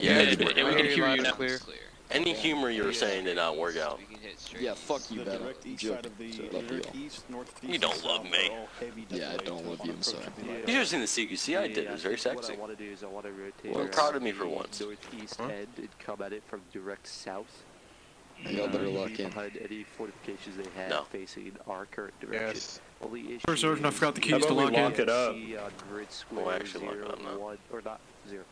Yeah, we can hear you now. Clear. any humor you were saying did not work out. Yeah, fuck you, The Battle. direct east Joke. side of the Shut up, direct y'all. east, northeast, You don't and love south me. are all heavy Yeah, I delayed don't to love you, I'm sorry. You should have seen the CQC I did. It was very sexy. What I want to do is I want to rotate I'm around proud of me the for once. northeast end and come at it from direct south. Y'all better lock in. Behind any fortifications they have No. facing our current direction. Yes. Only issue First Sergeant, I forgot the is keys to lock in. lock it up? see on grid Oh, square actually lock it up now. 1, or not 0.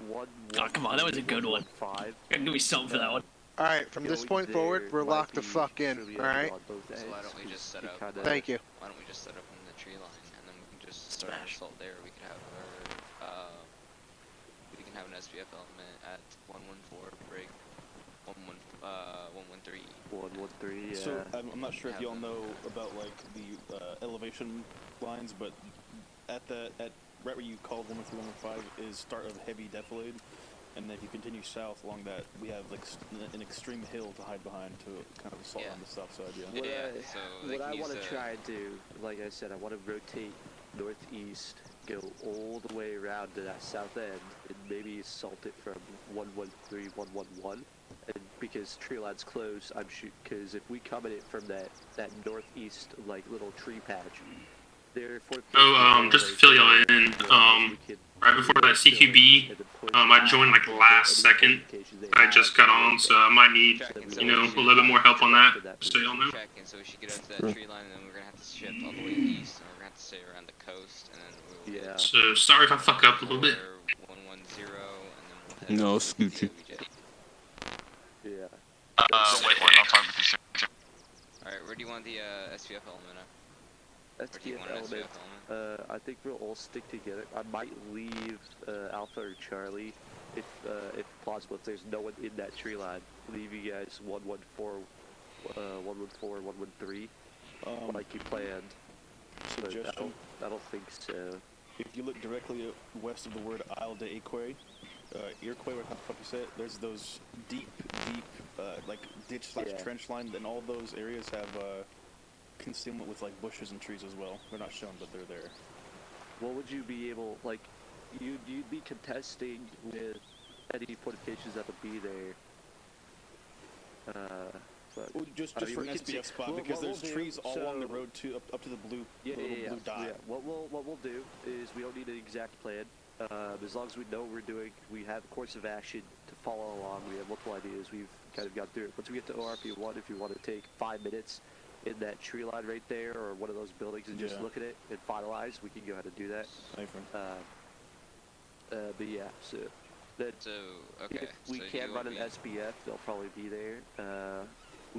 1, Oh, come on, that was a good one. 5. Gotta give me something for that one. Alright, from this point forward, we're locked the fuck in, alright? So why don't we just set up? Thank you. Why don't we just set up in the tree line, and then we can just start an assault there. We can have an SBF element at 114 break 113. 113. Yeah. So I'm not sure if y'all know about like the elevation lines, but at right where you called 113-115 is start of heavy defilade, and if you continue south along that, we have like an extreme hill to hide behind to kind of assault on the south side. Yeah. What I want to try and do, like I said, I want to rotate northeast, go all the way around to that south end, and maybe assault it from 113, 111. And because tree line's close, I'm because if we come at it from that northeast like little tree patch, there. Just to fill y'all in, right before that CQB, I joined like last second. I just got on, so I might need, a little bit more help on that, so y'all know. So we should get up to that tree line, and then we're gonna have to shift all the way east, and we're gonna have to stay around the coast, and then we'll So sorry if I fuck up a little bit. 110, and then No, Scoochie. Yeah. Wait, I'll talk with you. Alright, where do you want the SPF element at? SPF element. I think we'll all stick together. I might leave Alpha or Charlie if possible. If there's no one in that tree line, leave you guys 114, 114, 113, like you planned. Suggestion. I don't think so. If you look directly west of the word Isle de Iroquois, Iroquois, what the fuck you say it? There's those deep, like ditch/trench line, and all those areas have concealment with like bushes and trees as well. They're not shown, but they're there. What would you be able, like, you'd be contesting with any fortifications that would be there? Well, just for an SBF spot, because there's trees all along the road to up to the blue, blue dot. Yeah. What we'll do is we don't need an exact plan. As long as we know what we're doing, we have a course of action to follow along. We have multiple ideas. We've kind of got through it. Once we get to ORP1, if you want to take 5 minutes in that tree line right there, or one of those buildings, and just look at it and finalize, we can go ahead and do that. But yeah, so okay. If we can't run an SBF, they'll probably be there.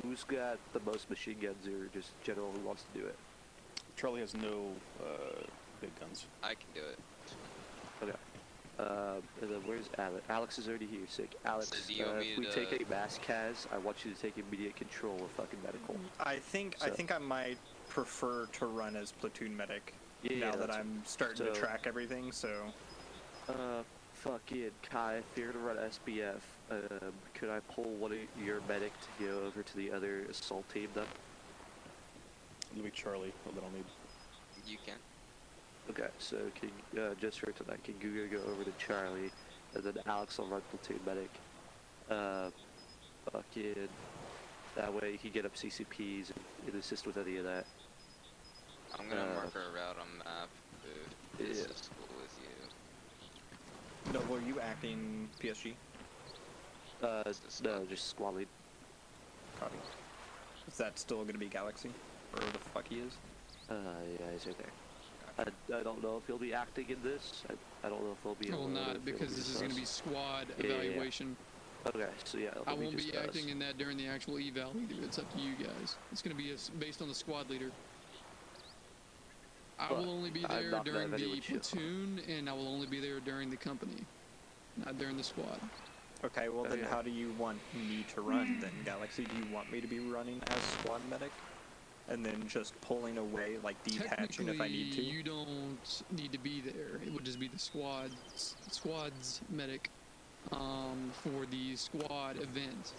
Who's got the most machine guns, or just general who wants to do it? Charlie has no big guns. I can do it. Okay. And then where's Alex? Alex is already here. Sick. Alex, if we take a mass Kaz, I want you to take immediate control of fucking medical. I think I might prefer to run as platoon medic now that I'm starting to track everything. So. Fucking Kai, if you're gonna run SBF, could I pull one of your medic to go over to the other assault team then? It'll be Charlie that I'll need. You can. Okay, so can just for tonight, can Guga go over to Charlie, and then Alex will run platoon medic. Fucking that way you can get up CCPs and assist with any of that. I'm gonna mark our route on map. If this is cool with you. No, were you acting PSG? No, just squad lead. Copy. Is that still gonna be Galaxy? Or where the fuck he is? Yeah, he's right there. I don't know if he'll be acting in this. I don't know if he'll be. I will not, because this is going to be squad evaluation. Okay, so yeah. I won't be acting in that during the actual eval either. It's up to you guys. It's going to be based on the squad leader. I will only be there during the platoon, and I will only be there during the company, not during the squad. Okay, well then how do you want me to run then, Galaxy? Do you want me to be running as squad medic? And then just pulling away, like detaching if I need to? You don't need to be there. It would just be the squad's medic for the squad event.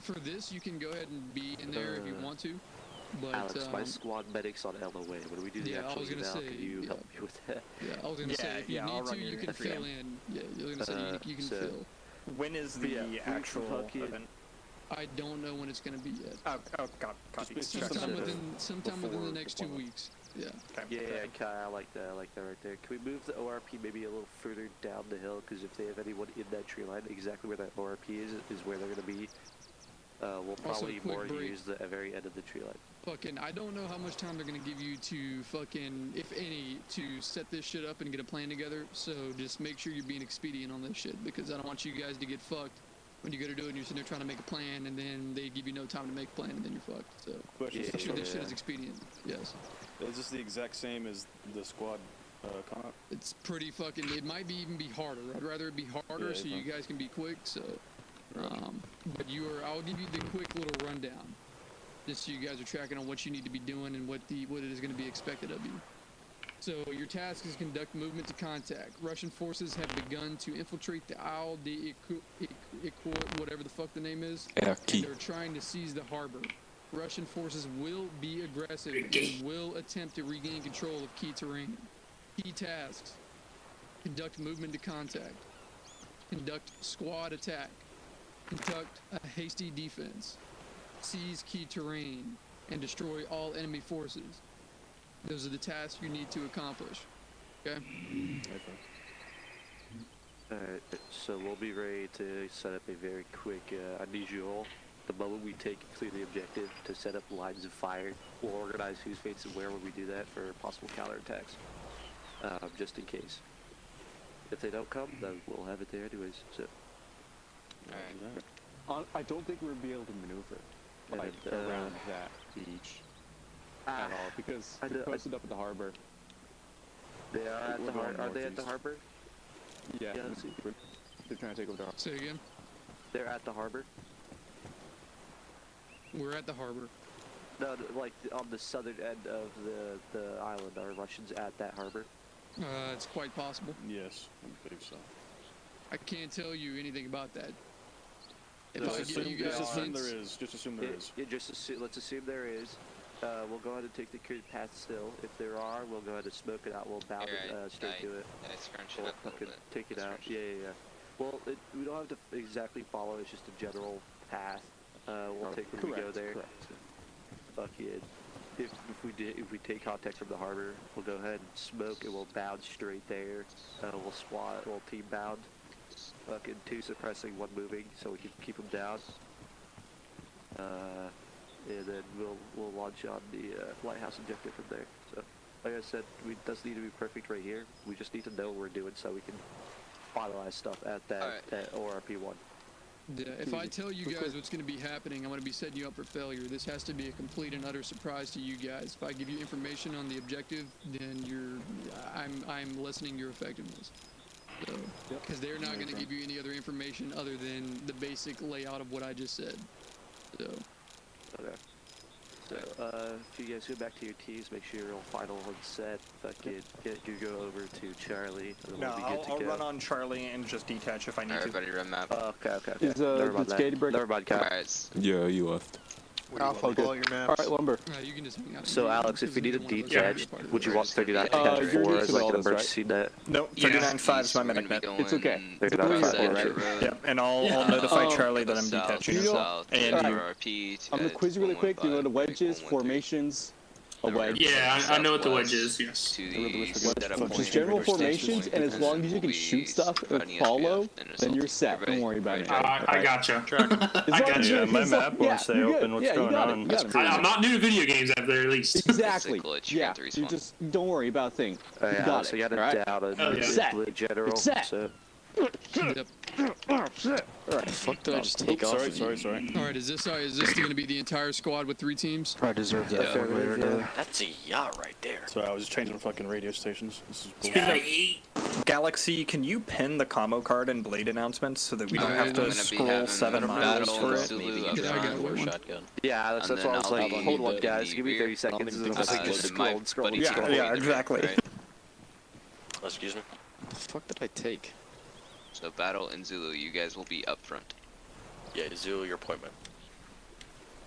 For this, you can go ahead and be in there if you want to. But, Alex, my squad medic's on LOA. When we do the actual eval, can you help me with that? Yeah, I was gonna say, if you need to, you can fill in. Yeah, you're gonna say you can fill. When is But yeah, the actual fucking- event? I don't know when it's gonna be yet. Oh, God. Sometime within the next 2 weeks. Yeah. Yeah, Kai, I like that. I like that right there. Can we move the ORP maybe a little further down the hill? Because if they have anyone in that tree line, exactly where that ORP is where they're gonna be. We'll probably quick more break. use the very end of the tree line. Fucking, I don't know how much time they're gonna give you to fucking, if any, to set this shit up and get a plan together. So just make sure you're being expedient on this shit, because I don't want you guys to get fucked when you go to do it and you're sitting there trying to make a plan and then they give you no time to make a plan and then you're fucked. So Question, make sure this shit is expedient. Yes. Is this the exact same as the squad comp? It's pretty fucking, it might be even be harder. I'd rather it be harder Yeah, so you guys can be quick. So, but I'll give you the quick little rundown, just so you guys are tracking on what you need to be doing and what it is going to be expected of you. So your task is conduct movement to contact. Russian forces have begun to infiltrate the Isle de whatever the fuck the name is, and they're trying to seize the harbor. Russian forces will be aggressive and will attempt to regain control of key terrain. Key tasks: conduct movement to contact, conduct squad attack, conduct a hasty defense, seize key terrain, and destroy all enemy forces. Those are the tasks you need to accomplish. Okay? Alright, so we'll be ready to set up a very quick, unusual. The moment we take clear the objective to set up lines of fire, we'll organize who's facing where when we do that for possible counterattacks. Just in case. If they don't come, then we'll have it there anyways, so. I don't think we'll be able to maneuver like around that beach at all because they're posted up at the harbor. They are at the harbor. Are they at the harbor? Yeah. Yeah, let's see. They're trying to take over the harbor. Say again? They're at the harbor? We're at the harbor. No, like on the southern end of the island. Are Russians at that harbor? It's quite possible. Yes, I believe so. I can't tell you anything about that. If Just I assume, give you guys just assume hints, there is. Just assume there is. Let's assume there is. We'll go ahead and take the cleared path still. If there are, we'll go ahead and smoke it out. We'll bound it straight to it. Scrunch We'll it up a little fucking bit. take it out. Yeah. Well, we don't have to exactly follow. It's just a general path. We'll take when we go there. Fuck it. If we take contact from the harbor, we'll go ahead and smoke and we'll bound straight there. We'll squat. We'll team bound. Fucking 2 suppressing, 1 moving, so we can keep them down. And then we'll launch on the lighthouse objective from there. So, like I said, it doesn't need to be perfect right here. We just need to know what we're doing so we can finalize stuff at that ORP1. Yeah, if I tell you guys what's going to be happening, I'm going to be setting you up for failure. This has to be a complete and utter surprise to you guys. If I give you information on the objective, then I'm lessening your effectiveness. So, because they're not going to give you any other information other than the basic layout of what I just said. So. Okay. So, if you guys go back to your teams, make sure you're all final and set. Fucking you go over to Charlie. And No, we'll be good to I'll go. run on Charlie and just detach if I need Everybody run map. Okay. Is, Never mind that. Never mind, Kyle. Alright. Yeah, you left. Alpha, blow your maps. Alright, Lumber. You can just hang out. So, Alex, if we need a detach, would you want 39 to catch you're 4 used as to like all an this, right? emergency net? Nope, 39.5 is my medic net. It's okay. 39.5, Right. Yep, and I'll notify Charlie that I'm detaching. You know, And I'm gonna quiz you really quick. You know the wedges, formations, a wedge. Yeah, I know what the wedge is, yes. Just general formations, and as long as you can shoot stuff or follow, then you're set. Don't worry about it. I gotcha. I gotcha. Yeah, my map won't stay open. What's going on? I'm not new to video games at the very least. Exactly. Yeah. You just don't worry about a thing. You got so it. you got Alright? it down It's set. in general. It's set. So. Yep. Alright, the fuck did I just take off? Sorry. All right, is this going to be the entire squad with 3 teams? I deserve that one later today. That's a yacht right there. So I was just changing fucking radio stations. This is Speaking of Galaxy, can you pin the commo card and blade announcements so that we don't have to scroll 7 miles for it? Yeah, that's why I was like, hold on guys, give me 30 seconds. And I was like, just scroll. Yeah, exactly. Excuse me? The fuck did I take? So battle in Zulu, you guys will be up front. Yeah, Zulu, your appointment.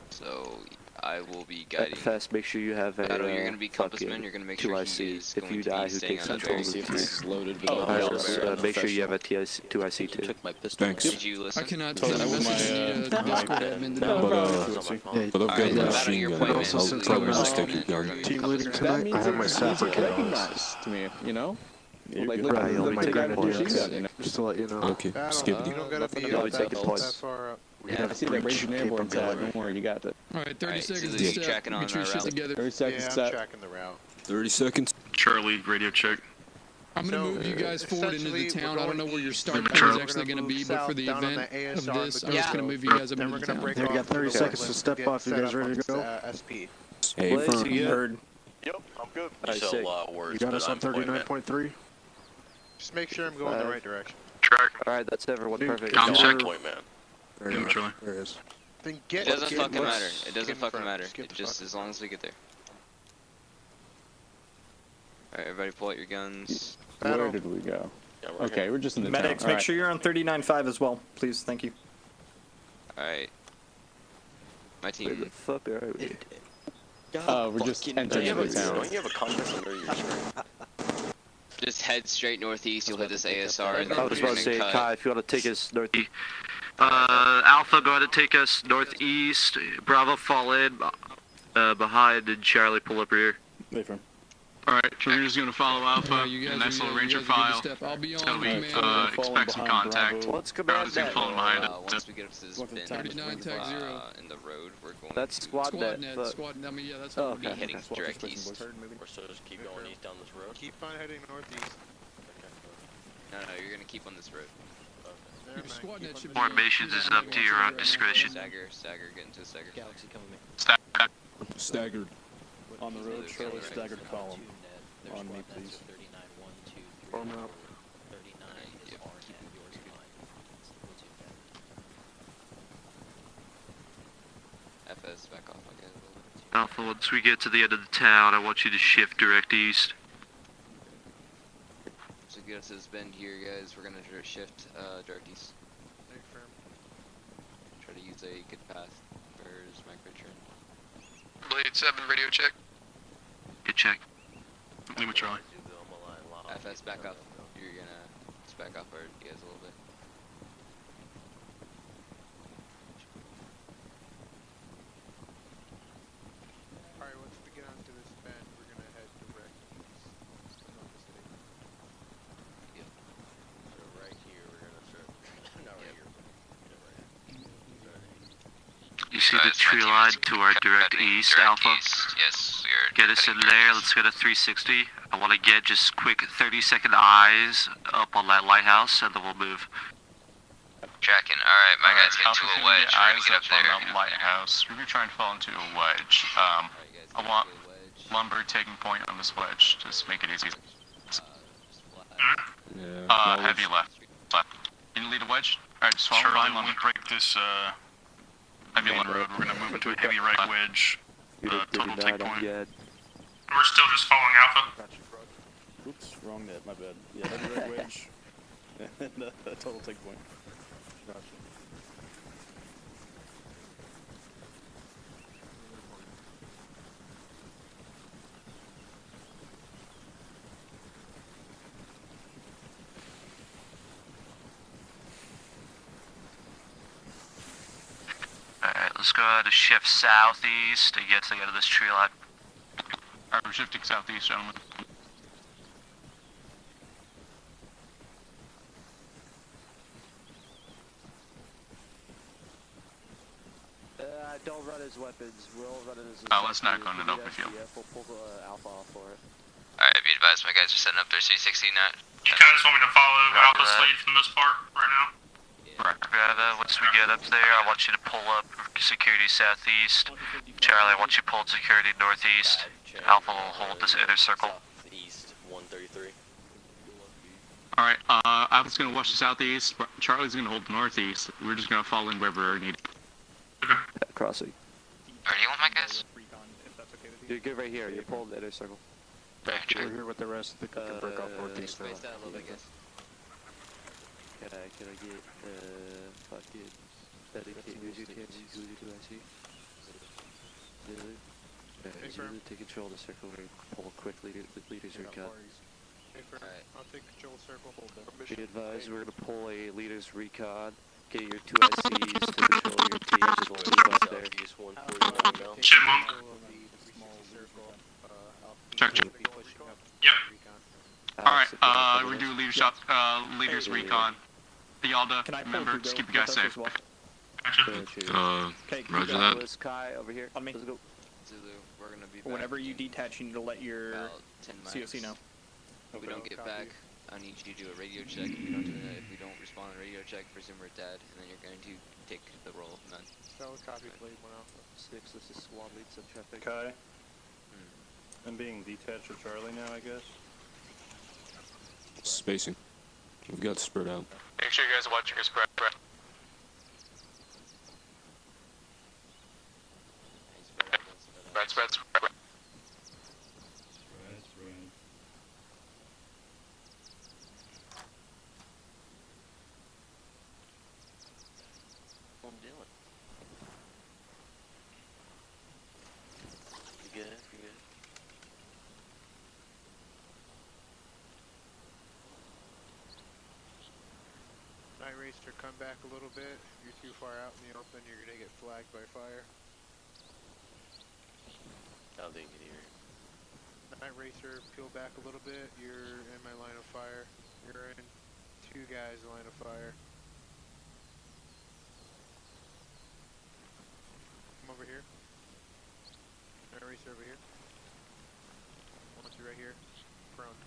So I will be guiding. Fast, make sure you have a. Battle, you're gonna be compassman. fucking You're gonna make sure 2IC. he is If going you to die, be who staying takes on the control very of the east. Loaded with Make sure you have a 2IC too. Took my pistol. Thanks. Did you listen? I cannot Totally send a with message. my, I need a Discord admin to do it. But I've got Alright, my battle your machine point, gun. man. I'll You probably are just stick take your it down. gun. Team leader That tonight, means I have my it's sapper kit on. recognized to me, you know? Like, You're right, look only at the guy taking with the machine points. gun, you know? Just to let you know. Okay, skip it. You don't gotta be I'll up be taking that points. far up. Yeah, I see that Ranger Airborne's at. Don't worry, you got that. Alright, 30 Alright, seconds so to you step. tracking on Get your our shit rally? together. 30 seconds Yeah, I'm set. tracking the route. 30 seconds. Charlie, radio check. I'm gonna So, move you guys forward into the essentially, town. we're I don't know going where your east. start We're point is gonna actually gonna move be, but for south the down on event the of ASR this, the I'm just road. gonna move you guys up Then into we're the gonna town. break Yeah, we off got 30 to the seconds to west step get off. You set guys up ready to on go? SP. Hey, Blaze, firm. you good? Heard. Yep, I'm good. Alright, You said a sick. lot of words, You got but us on I'm point man. 39.3? Just make sure I'm going the right direction. Track. Alright, that's everyone. Perfect. I'm No, check. I'm point man. There Yeah, you Charlie. go. There it is. Then It get. doesn't get fucking what's- matter. It doesn't skip fucking front. matter. Skip It the just front. as long as we get there. Alright, everybody pull out your guns. Where Battle. did we go? Yeah, we're Okay, here. we're just in the Medics, town. make Alright. sure you're on 39.5 as well, please. Thank you. Alright. My Where the team. fuck are we? We're just Don't entering you the have a- town. Don't you have a compass under your shirt? Just head straight northeast. You'll hit this ASR. And then I was we're about to gonna say, cut. Kai, if you want to take us northeast. Alpha, go ahead and take us northeast. Bravo, fall in. Behind, and Charlie, pull up rear. Wait for him. Alright, so we're just gonna follow Alpha. Alright, you guys nice are little good. Ranger You guys are good to file. step. I'll be on So we command. expect some behind contact. Bravo. What's command Bravo's gonna net? pull in behind it. Once we get up to this What's the bend, time? 39 tag 0. in the road, we're going That's to squad Squad net. net, Fuck. squad net. I mean, yeah, that's Oh, what be okay. heading Swap direct this east. person, We're still just keep going east down this road. Keep on heading northeast. No, you're gonna keep on this road. Never your mind, squad keep net on should the- be. Formations is up to your own discretion. Stagger, get into a stagger. Galaxy, come with me. Stack. Staggered. On the So road, there's Charlie, gonna be staggered column. On me, please. Form up. FS, back off, I guess. Alpha, once we get to the end of the town, I want you to shift direct east. So get us to this bend here, guys. We're gonna shift direct east. Try to use a good path for his micro turn. Blade 7, radio check. Good check. Leave with Charlie. FS, back up. You're gonna just back off our guys a little bit. Alright, once we get onto this bend, we're gonna head direct east. If I'm not mistaken. So right here, we're gonna start. Not right here. You see the tree line to our direct east, Alpha? Yes, Get us in there, let's get a 360. I want to get just quick 30-second eyes up on that lighthouse, and then we'll move. Tracking. Alright, my guys get Alpha's to a gonna wedge. get We're eyes gonna get up up on there. the lighthouse. We're gonna try and fall into a wedge. I want lumber taking point on this wedge. Just make it easy. Yeah. Heavy left. Left. Can you lead a wedge? Alright, just follow behind lumber. break this Heavy lumber road. We're gonna move into a heavy right wedge. Total take point. Yeah. We're still just following Alpha. Oops, wrong net, my bad. Yeah, heavy right wedge. And total take point. Alright, let's go ahead and shift southeast to get to the end of this tree line. Alright, we're shifting southeast, gentlemen. Don't run his weapons. We're all running his. Let's not go into an open field. We'll pull the alpha off for it. Alright, be advised, my guys are setting up their C60 net. You kinda just want me to follow Alpha's lead for the most part right now? Bravo, once we get up there, I want you to pull up security southeast. Charlie, I want you to pull security northeast. Alpha will hold this inner circle. Southeast 133. Alright, Alpha's gonna watch the southeast. Charlie's gonna hold the northeast. We're just gonna fall in wherever we're needed. Crossing. Are you with my guys? You're good right here. You're pulling the inner circle. We're here with the rest. I think we can break off northeast now. Spaced out a little bit, guys. Can I get fucking dedicated who's your TNC? Who do I see? Zulu, take control of the circle and pull quickly. The leaders recon. I'll take control of circle. Be advised, we're gonna pull a leaders recon. Get your 2 ICs to control your teams. We'll move up there. Chipmunk. Check. Yep. Alright, we do leadership, leaders recon. The Yalda, remember, just keep you guys safe. Roger that. Kai over here. On me. Let's go. Zulu, we're gonna be back. Whenever you detach, you need to let your About 10 COC know. If we don't get back, I need you to do a radio check. If we don't do that, if we don't respond to a radio check, presume we're dead, and then you're going to take the role of men. Solid copy, blade 1 alpha. 6, this is squad lead, some traffic. Kai? I'm being detached with Charlie now, I guess. Spacing. We've got spread out. Make sure you guys are watching your spread. Spread. What I'm doing. You good? You good? Night Racer, come back a little bit. You're too far out in the open. You're gonna get flagged by fire. I don't think you can hear. Night Racer, peel back a little bit. You're in my line of fire. You're in 2 guys' line of fire. Come over here. Night Racer over here. I want you right here. Prone.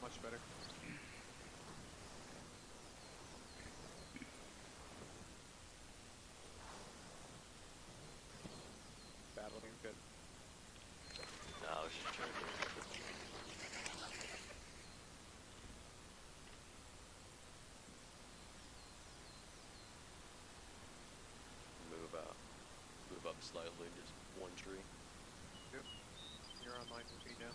Much better. Battling good. No, I was just trying to. Move up slightly, just 1 tree. Yep. You're online with me now.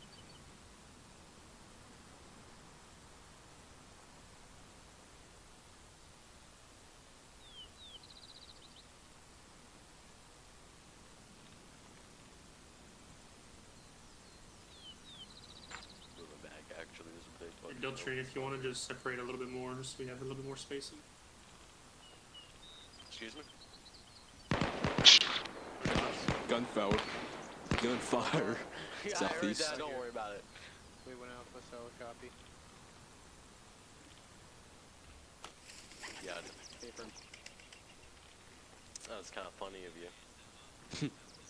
Moving back, actually, there's a big fucking Deltrine, if you want to just separate a little bit more, so we have a little bit more spacing. Excuse me? Gunfire. Gunfire. Yeah, Southeast. I heard that, don't worry about it. Blade 1 alpha, solid copy. Yeah, that's kind of funny of you.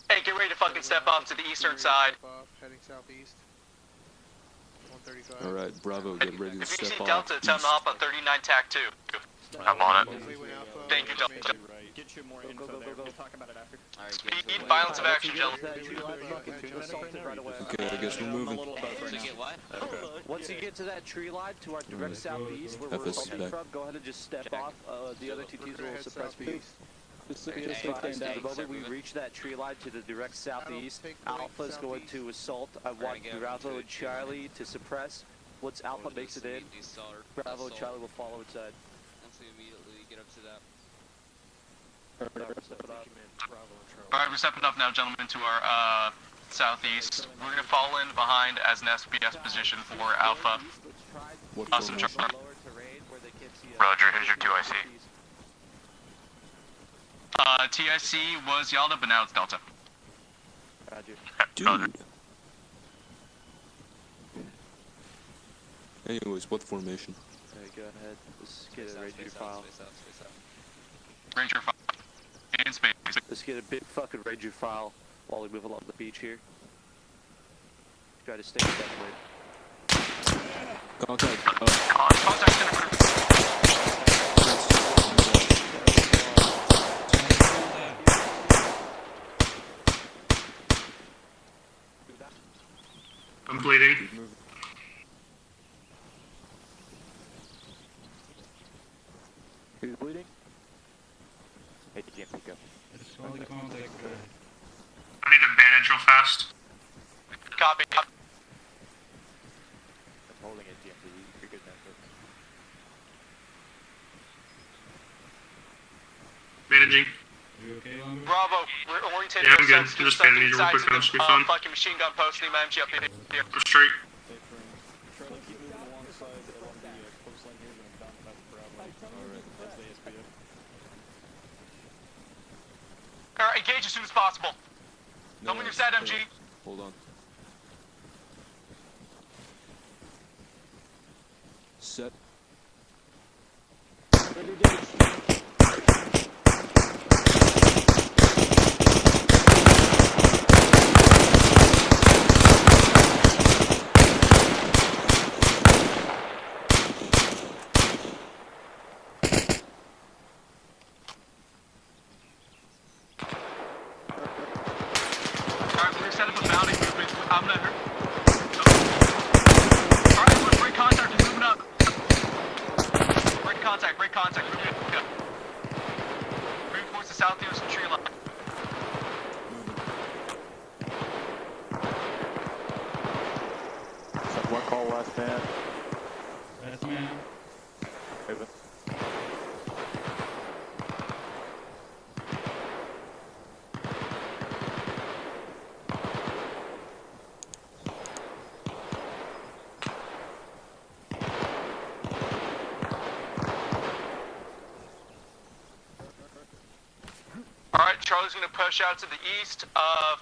Hey, get ready to fucking step off to the eastern side. Heading southeast. 135. Alright, Bravo, get ready to If you step see off. Delta, tell them to hop on 39 TAC 2. I'm on it. Blade 1 alpha. Thank you, Delta. Get you more info there. We'll talk about it after. Alright, Speed, violence of action, gentlemen. Okay, I guess we're moving. Once you get to that tree line to our direct southeast, where we're FS coming back. from, go ahead and just step off. The other two teams will Head suppress for you. southeast. The moment we reach that tree line to the direct southeast, Alpha is going to assault. I want Bravo and Charlie to suppress. Once Alpha makes it in, Bravo and Charlie will follow inside. Once we immediately get up to that. Alright, we're stepping up now, gentlemen, to our southeast. We're gonna fall in behind as an SPS position for Alpha. Awesome, Charlie. Roger, here's your 2 IC. TIC was Yalda, but now it's Delta. Dude. Anyways, what formation? Alright, go ahead. Let's get a Ranger file. Ranger file. In space. Let's get a big fucking Ranger file while we move along the beach here. Try to stay with that way. Contact. Contact's gonna I'm bleeding. Who's bleeding? Hey, you can't pick up. I need a bandage real fast. Copy. I'm holding it, TMP. You're good now. bandaging. Bravo, we're orientating Yeah, I'm good. ourselves I'm just bandaging real quick. I'm just be fine. fucking machine gun post. Need my MG up here. Go straight. Charlie, keep moving alongside along the coastline here. We're gonna bounce past Bravo. Alright, that's the SPF. Alright, engage as soon as possible. Tell me when you're set, MG. Hold on. Set. Alright, we're gonna set up a bounty movement. I'm gonna hurt. Alright, we're break contact. We're moving up. Break contact. Moving up. Reinforce the southeast tree line. One call last man. Last man. Over. Alright, Charlie's gonna push out to the east.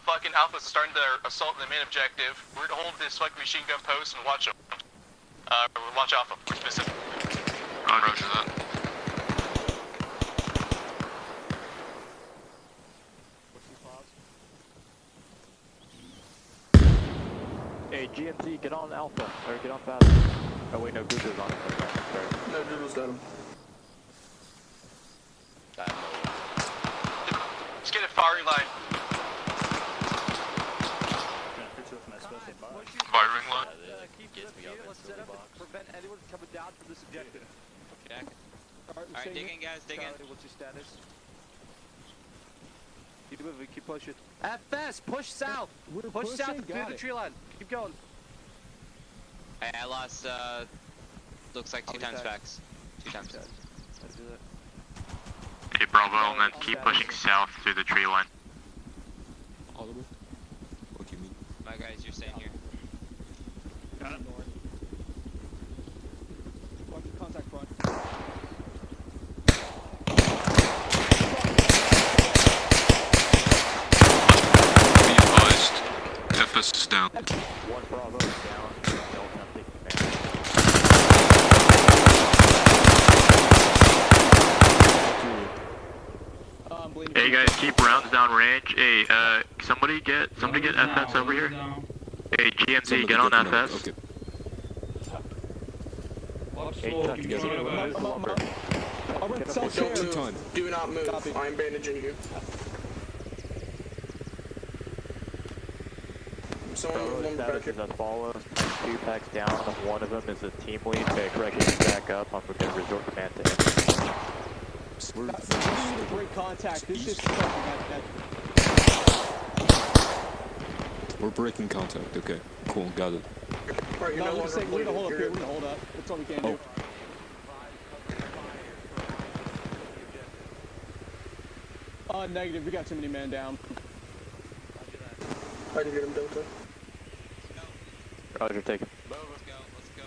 Fucking Alpha's starting their assault on the main objective. We're gonna hold this fucking machine gun post and watch them. Watch Alpha more specifically. Roger that. Hey, GMC, get on Alpha, or get on Fast. Oh wait, no, Google's on it. Sorry. No, Doodle's got him. Let's get a firing line. Firing line. Prevent anyone coming down from this objective. Jack. Alright, dig in, guys, dig in. What's your status? Keep moving, keep pushing. FS, push south! Push south through the tree line. Keep going. Hey, I lost, looks like two times facts. 2 times. Let's do that. Hey, Bravo element, keep pushing south through the tree line. All the way? What do you mean? My guys, you're staying here. Got it. Watch the contact front. Be advised, FS is down. One Bravo is down. Delta, take command. Hey guys, keep rounds down range. Hey, somebody get FS over here. Hey, GMC, get on FS. Don't move. Do not move. I'm bandaging you. Someone move along the back Is as follows. 2 packs down. One of them is a team lead. Correct, back up. I'm going to resort command to him. We need to break contact. This is We're breaking contact. Okay, cool, got it. Alright, no, we're just saying, we're gonna hold up here. We're gonna hold up. That's all we can do. Negative. We got too many men down. I can get him, Delta. Roger, take it. Let's go.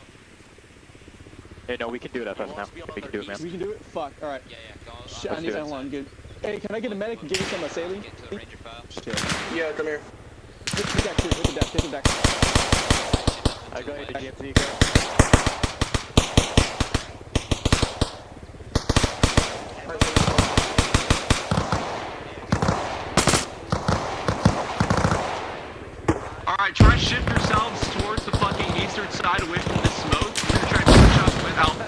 Hey, no, we can do it FS now. We can do it, man. We can do it? Fuck. Alright. Yeah, go. Shit, I need that one. Good. Hey, can I get a medic and give me some saline? Get to a ranger file. Shit. Yeah, come here. Hit the deck, too. Hit the deck. Hit the deck. I got you, the GMC, go. Alright, try and shift yourselves towards the fucking eastern side away from the smoke. We're gonna try and push up with Alpha.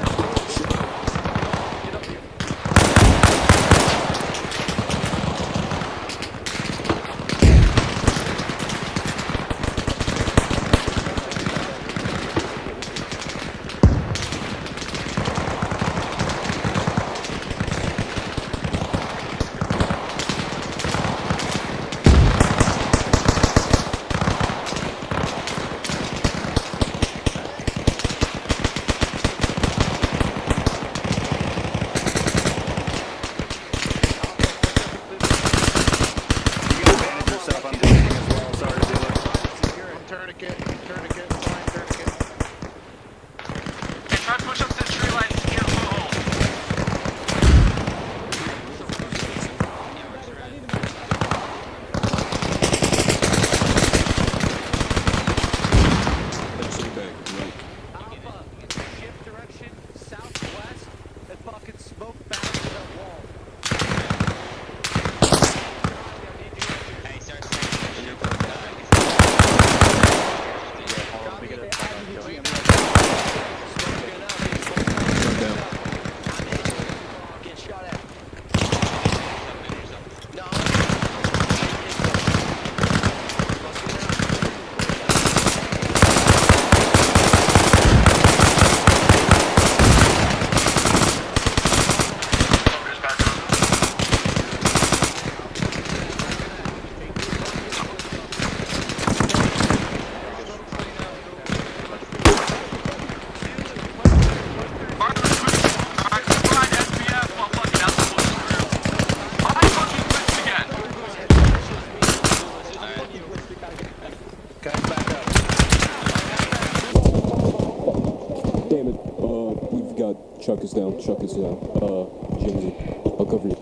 We've got Chuck is down. Jimmy, I'll cover you.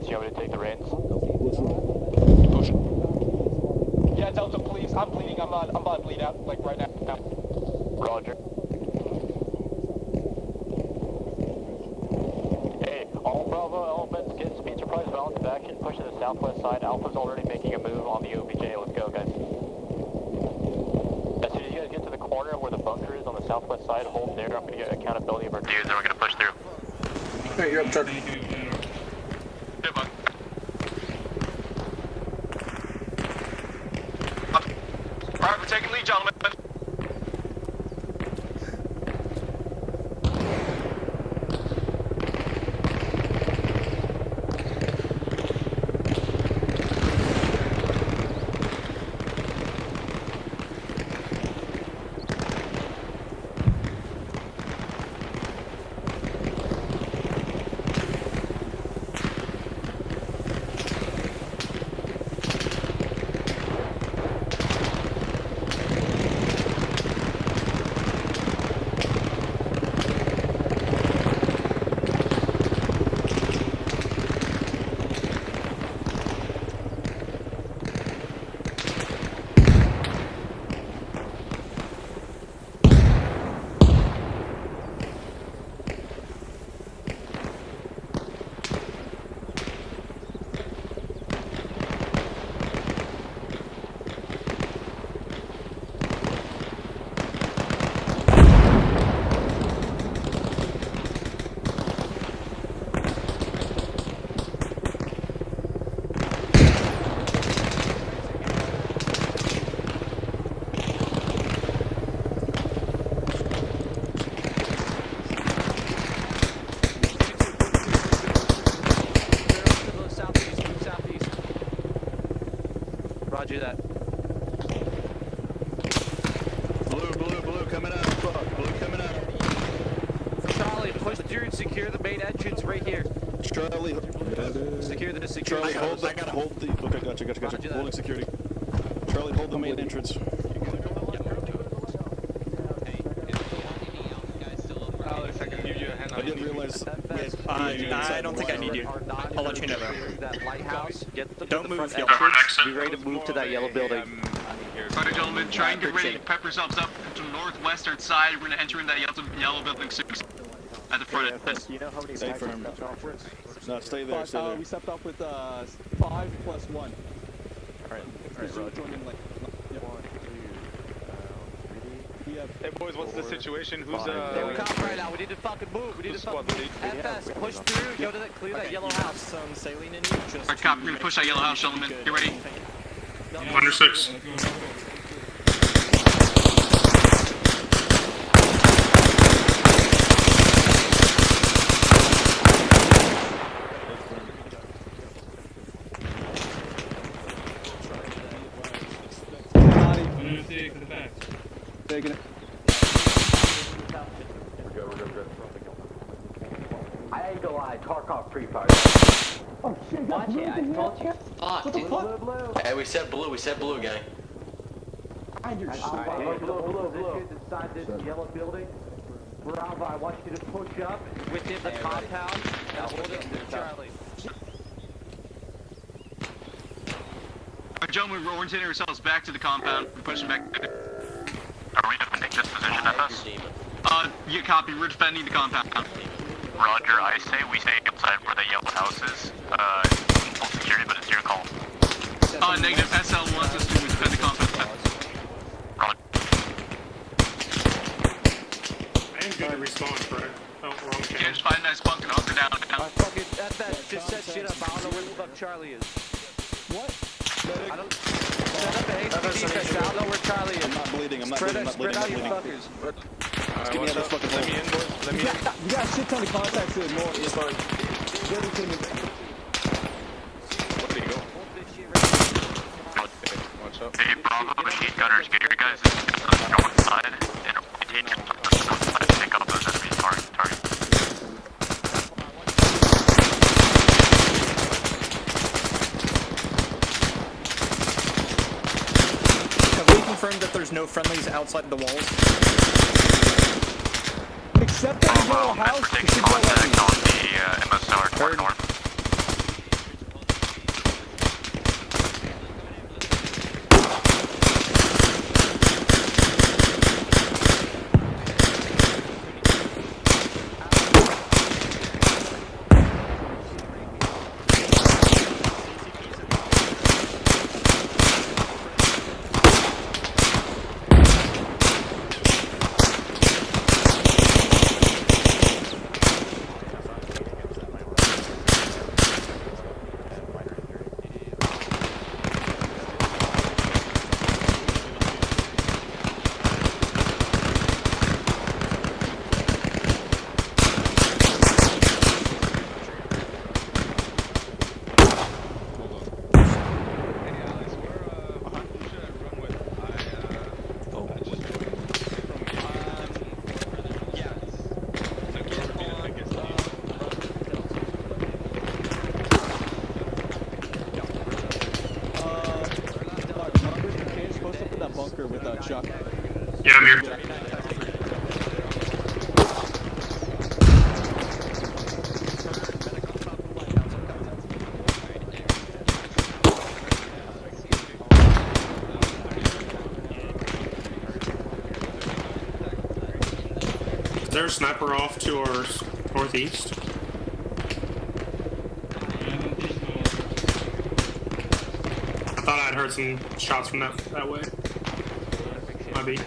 You want me to take the reins? Yeah, Delta, please. I'm bleeding. I'm about to bleed out, like right now. Roger. Hey, all Bravo elements, get speed surprise balance back and push to the southwest side. Alpha's already making a move on the OBJ. Let's go, guys. As soon as you guys get to the corner where the bunker is on the southwest side, hold there. I'm going to get accountability of our dudes, and we're going to push through. Hey, you're up, Chuck. Alright, we're taking lead, gentlemen. Roger that. Blue coming up. Blue coming up. Charlie, push through and secure the main entrance right here. Charlie, Secure the Charlie, hold the. Okay, gotcha. Holding security. Charlie, hold the main entrance. I didn't realize. I don't think I need you. I'll let you know though. That lighthouse. Get to the Don't move, front Field. entrance. Be ready to move to that yellow building. Alright, gentlemen, try and get ready. Pep yourselves up to the northwestern side. We're gonna enter in that yellow building soon. At the front entrance. You know how many Stay firm. No, stay there. Stay there. We stepped off with 5 plus 1. Alright, Hey boys, what's the situation? Who's Hey, we're caught right now. We need to fucking move. We need to fucking move. FS, push through. Go to the clear that yellow house. Some saline in you. Alright, cop, we're gonna push that yellow house, gentlemen. Get ready. Under 6. Taking it. I ain't gonna lie, Tarkov pre-fire. Oh shit, watch it, I told you. Fuck, dude. Hey, we said blue, gang. Blue. Inside this yellow building. Bravo, I want you to push up within the compound and hold it to Charlie. Alright, gentlemen, we're orienting ourselves back to the compound. We're pushing back. Are we gonna take this position, FS? You copy. We're defending the compound. Roger, I say we stay outside where the yellow house is. Full security, but it's your call. Negative. SL wants us to defend the compound. Roger. am good to respawn, correct? Oh, wrong channel. Just find a nice bunk and hunker down. Fucking, just set shit up. I don't know where the fuck Charlie is. What? I don't. Set up an HPD section. I don't know where Charlie is. I'm not bleeding, I'm not bleeding, I'm not bleeding, Spread out I'm your not bleeding. fuckers. Just give me another fucking Let me in, boys. Let me in. You got a shit ton of contacts in north. It's fine. Where did he go? Watch out. Hey, Bravo machine gunners, get your guys on the north side and rotate to the south side to pick up those enemy targets. Have we confirmed that there's no friendlies outside the walls? Except that little house. We're taking contact on the MSR north. Chuck. Yeah, I'm here. Is there a sniper off to our northeast? I thought I'd heard some shots from that way. Might be.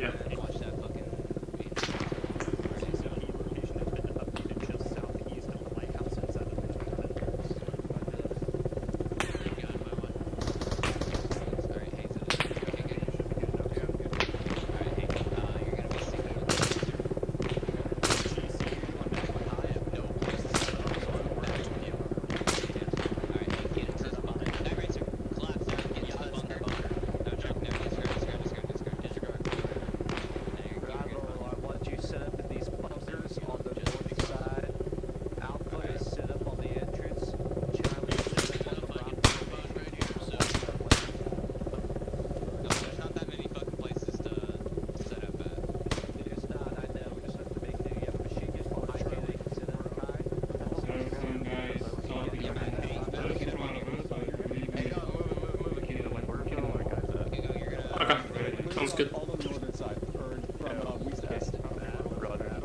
Yeah. Sounds good. All the northern side, or from west to east.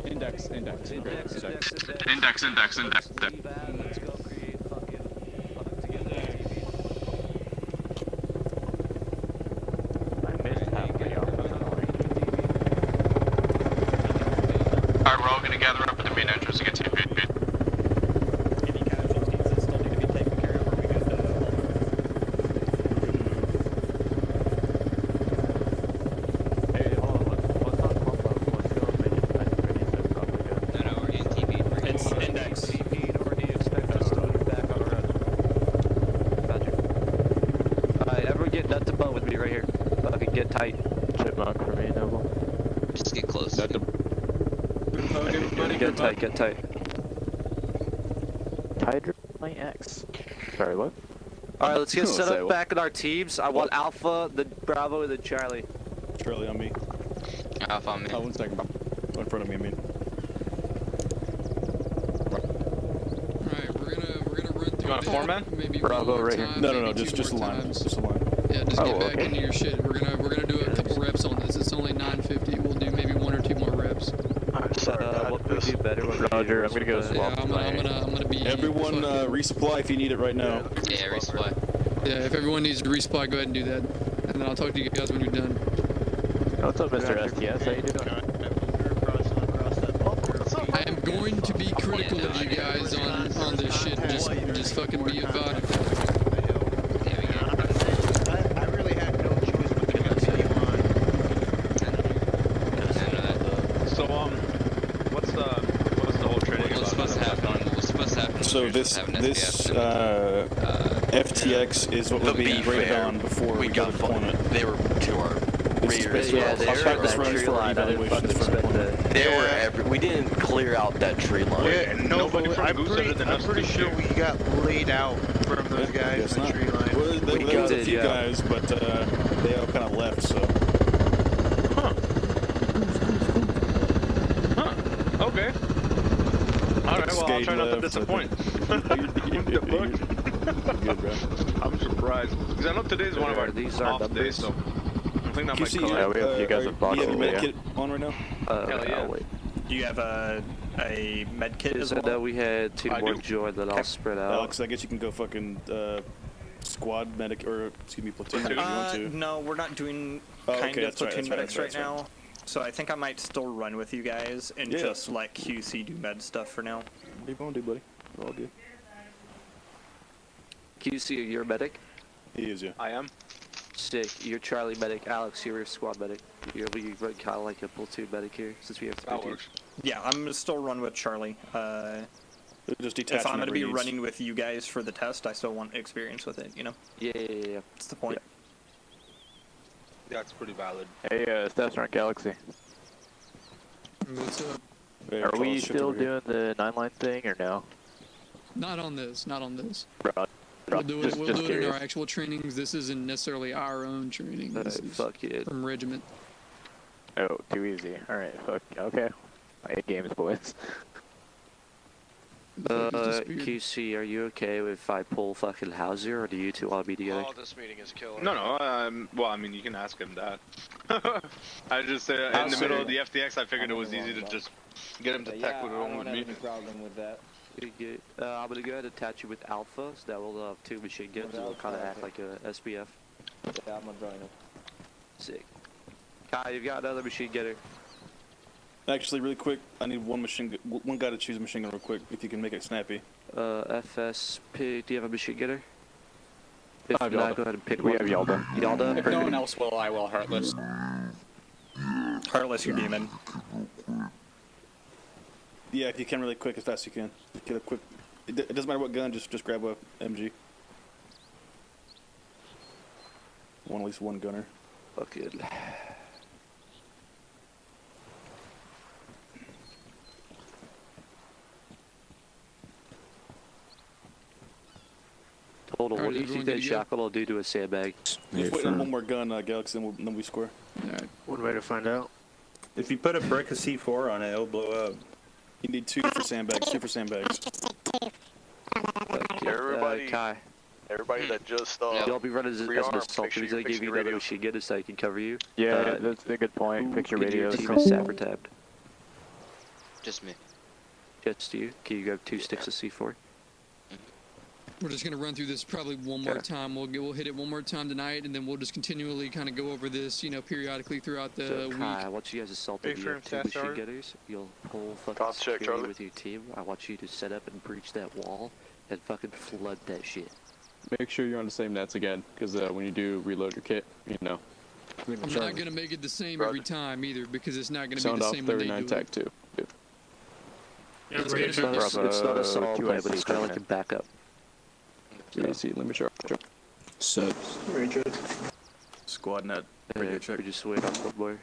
Index. Index. Let's go create fucking Alright, we're all gonna gather up at the main entrance to get to you. Any casualties that still need to be taken care of, or we good to Hey, hold on, let's not talk about it. Let's go make it ready, so probably good. No, we're getting TP'd. It's index. TP'd, or do you expect us to move back on our own? Roger. Alright, everyone get nut to boat with me right here. Fucking get tight. Chipmunk for me, Noble. Just get close. Get tight, get tight. Tighter my X. Sorry, what? Alright, let's get set up back in our teams. I want Alpha, the Bravo, and the Charlie. Charlie on me. Alpha on me. Oh, 1 second. In front of me, I mean. Alright, we're gonna run through. You want a foreman? Maybe Bravo one more right here. time, No, maybe just two a more line. times. Just a line. Yeah, just get back okay. into your shit. We're gonna do a couple reps on this. It's only 950. We'll do maybe 1 or 2 more reps. What could we do better? Roger, I'm gonna go swap. Yeah, I'm gonna be. Everyone, resupply if you need it right now. Yeah, resupply. Yeah, if everyone needs to resupply, go ahead and do that, and then I'll talk to you guys when you're done. What's up, Mr. STS? How you doing? I am going to be critical of you guys on this shit. Just fucking be advised. I really had no choice but to continue on. So what's the whole training about? What's supposed to happen? So this FTX is what we're being graded on before we go to deployment. They were to our readers. Yeah, they were that tree line. I didn't fucking expect that. They were we didn't clear out that tree line. Yeah, nobody from I'm pretty sure we got laid out from those guys in the tree line. Well, there was a few guys, but they all kind of left, so. Okay. Alright, well, I'll try not to disappoint. What the fuck? I'm surprised. Because I know today's one of our off days, so I think that might QC, collide. you guys have boxes. You have a med kit on right now? Hell yeah. Do you have a med kit as well? No, we had two more join that I'll spread out. Alex, I guess you can go fucking squad medic, or excuse me, platoon if you want to. No, we're not doing platoon medics right now. So I think I might still run with you guys and just let QC do med stuff for now. What are you going to do, buddy? All good. QC, you're a medic? He is, yeah. I am. Sick. You're Charlie medic. Alex, you're a squad medic. You're kind of like a platoon medic here, since we have three teams. Yeah, I'm gonna still run with Charlie. Just if I'm gonna be running with you guys for the test, I still want experience with it, you know? Yeah. That's the point. That's pretty valid. Hey, Staffstar Galaxy. What's up? Are we still doing the 9-line thing or no? Not on this. Bro, We'll do it in our actual trainings. This isn't necessarily our own training. This is from regiment. Oh, too easy. Alright, fuck. Okay. 8 games, boys. QC, are you okay if I pull fucking Hauser, or do you two want to be together? Oh, this meeting is killing. No, well, I mean, you can ask him that. I just in the middle of the FTX, I figured it was easy to just get him to tech with it with me. Problem with that. I'm gonna go ahead and attach you with Alpha, so that will have 2 machine guns, and it'll kind of act like a SBF. Yeah, I'm gonna join him. Sick. Kai, you've got another machine gunner. Actually, really quick, I need one guy to choose a machine gun real quick, if you can make it snappy. FSP, do you have a machine gunner? If not, go ahead and pick we one. have Yalda. Yalda? If no one else will, I will. Heartless. Heartless, your demon. Yeah, if you can really quick, as fast as you can. Get a quick. It doesn't matter what gun, just grab a MG. At least one gunner. Okay. Total, what do you think that shackle will do to a sandbag? Just wait on one more gun, Galaxy, then we score. Alright. One way to find out. If you put a brick of C4 on it, it'll blow up. You need 2 for sandbags, 2 for sandbags. Everybody that just you'll be running as an assault. He's gonna give you another machine gun so he can cover you. Yeah, that's a good point. Fix your radios. Team is saber tabbed. Just me. Just you. Can you grab 2 sticks of C4? We're just gonna run through this probably one more time. We'll hit it one more time tonight, and then we'll just continually kind of go over this, you know, periodically throughout the week. I want you guys assaulted the 2 machine gunners. You'll pull fucking security with your team. I want you to set up and breach that wall and fucking flood that shit. Make sure you're on the same nets again, because when you do reload your kit, you know. I'm not gonna make it the same every time either, because it's not gonna be the same when they do it. Tech too. It's not assault, but it's kind of like a backup. See, let me try. Sub. Ranger. Squad net. Radio check. We just wait on one more.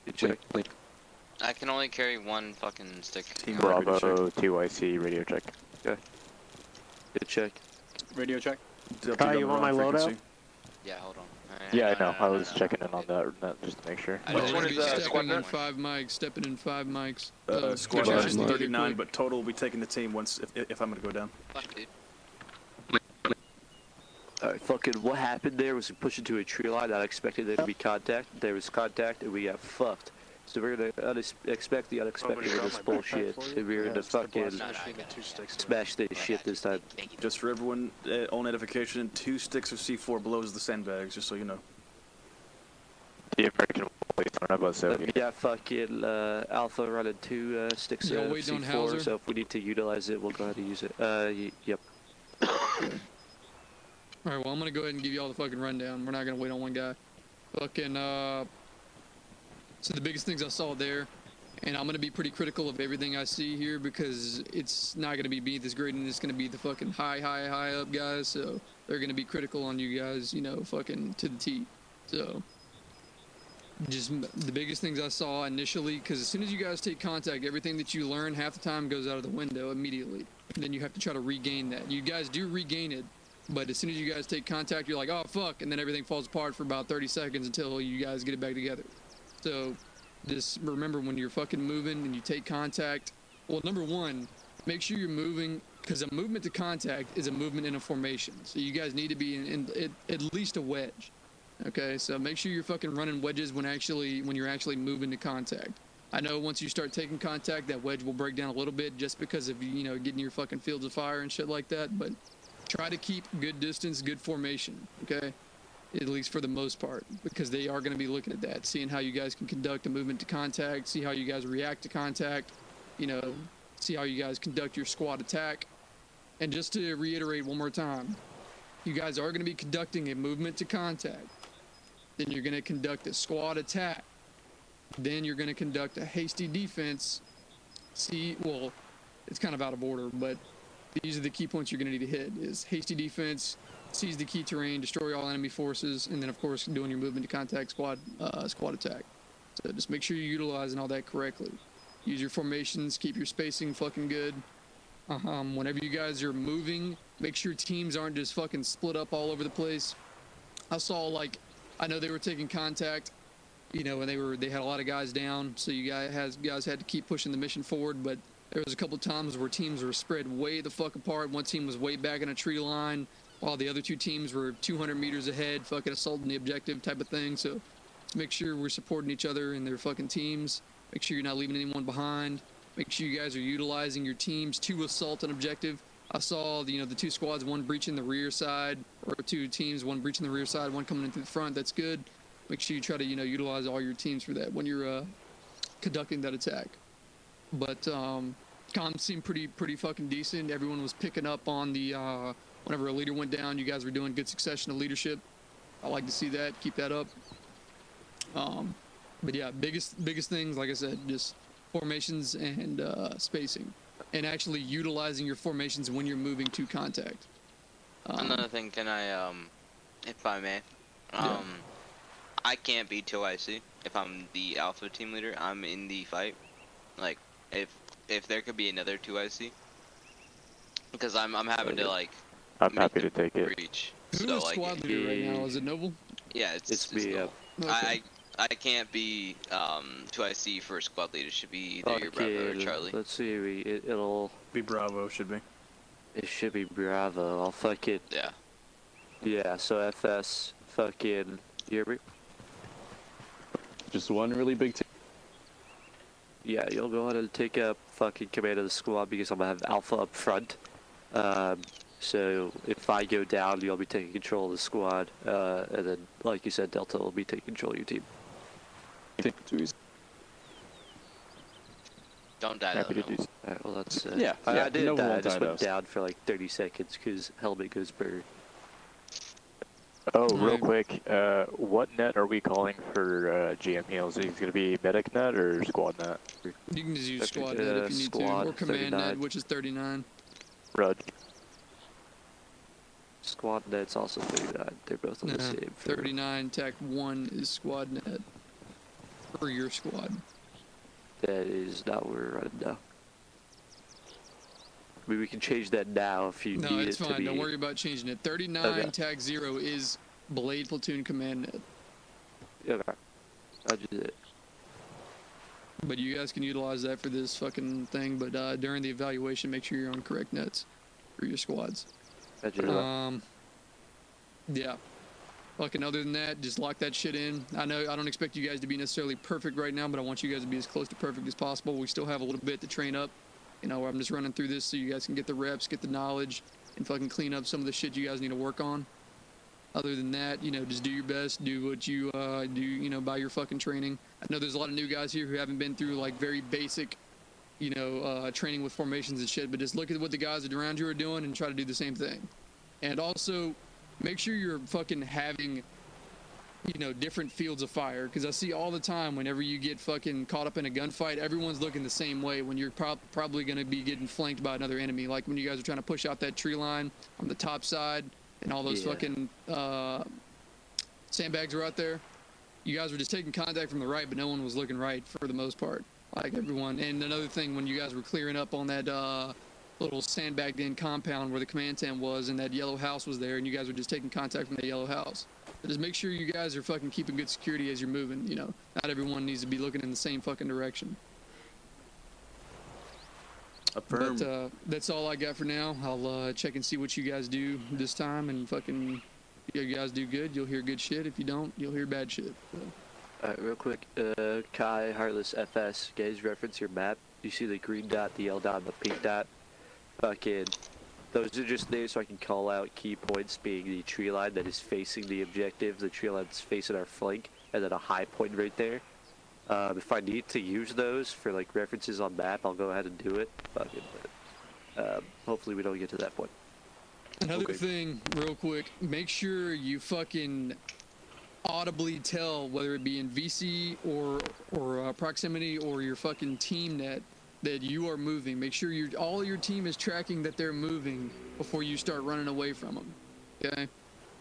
You check. I can only carry one fucking stick. Team Bravo 2IC radio check. Okay. Good check. Radio check. Kai, you want my loadout? Yeah, hold on. Yeah, I know. I was checking in on that just to make sure. Which one is stepping in 5 mics, stepping in 5 mics. Squad net is 39, but total will be taking the team once if I'm gonna go down. Alright, fucking what happened there was we pushed into a tree line. I expected there to be contact. There was contact, and we got fucked. So we're gonna expect the unexpected with this bullshit. And we're gonna fucking smash this shit this time. Just for everyone, on edification, 2 sticks of C4 blows the sandbags, just so you know. The American police don't know about 70. Yeah, fucking Alpha running 2 sticks Yeah, of wait, don't C4, Hauser. so if we need to utilize it, we'll go ahead and use it. Yep. Alright, well, I'm gonna go ahead and give you all the fucking rundown. We're not gonna wait on one guy. Fucking, so the biggest things I saw there, and I'm gonna be pretty critical of everything I see here because it's not gonna be me this grading, it's gonna be the fucking high up guys, so they're gonna be critical on you guys, you know, fucking to the T. So, just the biggest things I saw initially, because as soon as you guys take contact, everything that you learn half the time goes out of the window immediately. And then you have to try to regain that. You guys do regain it, but as soon as you guys take contact, you're like, oh fuck, and then everything falls apart for about 30 seconds until you guys get it back together. So, just remember when you're fucking moving and you take contact, well, number one, make sure you're moving, because a movement to contact is a movement in a formation. So you guys need to be in at least a wedge. Okay, so make sure you're fucking running wedges when you're actually moving to contact. I know once you start taking contact, that wedge will break down a little bit just because of, you know, getting your fucking fields of fire and shit like that, but try to keep good distance, good formation, okay? At least for the most part, because they are going to be looking at that, seeing how you guys can conduct a movement to contact, see how you guys react to contact, you know, see how you guys conduct your squad attack. And just to reiterate one more time, you guys are going to be conducting a movement to contact. Then you're going to conduct a squad attack. Then you're going to conduct a hasty defense. Well, it's kind of out of order, but these are the key points you're going to need to hit, is hasty defense, seize the key terrain, destroy all enemy forces, and then of course doing your movement to contact squad attack. So just make sure you're utilizing all that correctly. Use your formations, keep your spacing fucking good. Whenever you guys are moving, make sure teams aren't just fucking split up all over the place. I know they were taking contact, you know, and they had a lot of guys down, so you guys had to keep pushing the mission forward, but there was a couple times where teams were spread way the fuck apart. One team was way back in a tree line, while the other two teams were 200 meters ahead, fucking assaulting the objective type of thing. So just make sure we're supporting each other in their fucking teams. Make sure you're not leaving anyone behind. Make sure you guys are utilizing your teams to assault an objective. I saw, you know, the two squads, one breaching the rear side, or two teams, one breaching the rear side, one coming into the front. That's good. Make sure you try to, you know, utilize all your teams for that when you're conducting that attack. But comms seemed pretty fucking decent. Everyone was picking up on the whenever a leader went down, you guys were doing good succession of leadership. I like to see that. Keep that up. But yeah, biggest things, like I said, just formations and spacing, and actually utilizing your formations when you're moving to contact. Another thing, can I, if I may, yeah. I can't be 2IC if I'm the alpha team leader. I'm in the fight. Like, if there could be another 2IC, because I'm having to like. I'm happy to take it. Reach. Who So, is like, squad leader right now? Is it Noble? Yeah, it's me. Noble. Okay. I can't be 2IC for squad leader. It should be either your Bravo or Charlie. Let's see. It'll be Bravo. Should be. It should be Bravo. I'll fuck it. Yeah. Yeah. So FS fucking. You hear me? Just one really big team. Yeah, you'll go ahead and take up fucking command of the squad because I'm gonna have Alpha up front. So if I go down, you'll be taking control of the squad, and then, like you said, Delta will be taking control of your team. Don't die Happy though. to do so. Alright, well that's Yeah, I did no one die. I will just die went to us. down for like 30 seconds because helmet goes burr. Oh, real quick, what net are we calling for GM heals? Is it going to be medic net or squad net? You can just use squad net if you need to, squad, or command 39. net, which is 39. Rud. Squad net's also 39. They're both on the same. 39 TAC 1 is squad net for your squad. That is not where we're running now. I mean, we can change that now if you No, need it's it to fine. be. Don't worry about changing it. 39 Okay. TAC 0 is Blade Platoon command net. Okay. I'll do it. But you guys can utilize that for this fucking thing. But during the evaluation, make sure you're on correct nets for your squads. Yeah. Fucking other than that, just lock that shit in. I know I don't expect you guys to be necessarily perfect right now, but I want you guys to be as close to perfect as possible. We still have a little bit to train up. You know, I'm just running through this so you guys can get the reps, get the knowledge, and fucking clean up some of the shit you guys need to work on. Other than that, you know, just do your best, do what you do, you know, by your fucking training. I know there's a lot of new guys here who haven't been through like very basic, you know, training with formations and shit, but just look at what the guys around you are doing and try to do the same thing. And also, make sure you're fucking having, you know, different fields of fire, because I see all the time whenever you get fucking caught up in a gunfight, everyone's looking the same way when you're probably going to be getting flanked by another enemy. Like when you guys are trying to push out that tree line on the top side and all those fucking sandbags were out there. You guys were just taking contact from the right, but no one was looking right for the most part. Like everyone. And another thing, when you guys were clearing up on that little sandbagged in compound where the command tent was and that yellow house was there, and you guys were just taking contact from the yellow house. So just make sure you guys are fucking keeping good security as you're moving. You know, not everyone needs to be looking in the same fucking direction. Affirm. But that's all I got for now. I'll check and see what you guys do this time, and fucking, if you guys do good, you'll hear good shit. If you don't, you'll hear bad shit. So. Alright, real quick, Kai, Heartless, FS, guys, reference your map. You see the green dot, the yellow dot, and the pink dot? Fucking, those are just names so I can call out key points, being the tree line that is facing the objective, the tree line that's facing our flank, and then a high point right there. If I need to use those for like references on map, I'll go ahead and do it. Fucking, but, hopefully we don't get to that point. Another thing, real quick, make sure you fucking audibly tell, whether it be in VC or proximity or your fucking team net, that you are moving. Make sure all your team is tracking that they're moving before you start running away from them. Okay?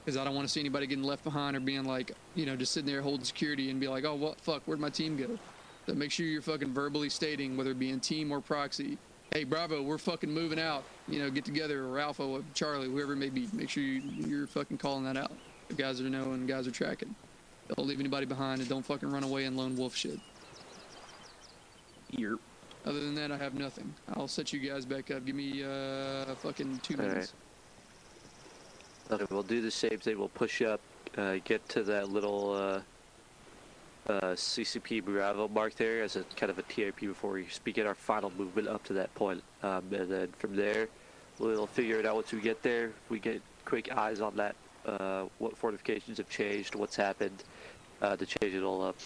Because I don't want to see anybody getting left behind or being like, you know, just sitting there holding security and be like, oh, what, fuck, where'd my team go? So make sure you're fucking verbally stating, whether it be in team or proxy, hey, Bravo, we're fucking moving out. You know, get together, or Alpha, or Charlie, whoever it may be. Make sure you're fucking calling that out. The guys are knowing, guys are tracking. Don't leave anybody behind, and don't fucking run away and lone wolf shit. Yep. Other than that, I have nothing. I'll set you guys back up. Give me fucking 2 minutes. Okay, we'll do the same thing. We'll push up, get to that little CCP Bravo mark there as a kind of a TRP before we begin our final movement up to that point. And then from there, we'll figure it out once we get there. We get quick eyes on that, what fortifications have changed, what's happened, to change it all up.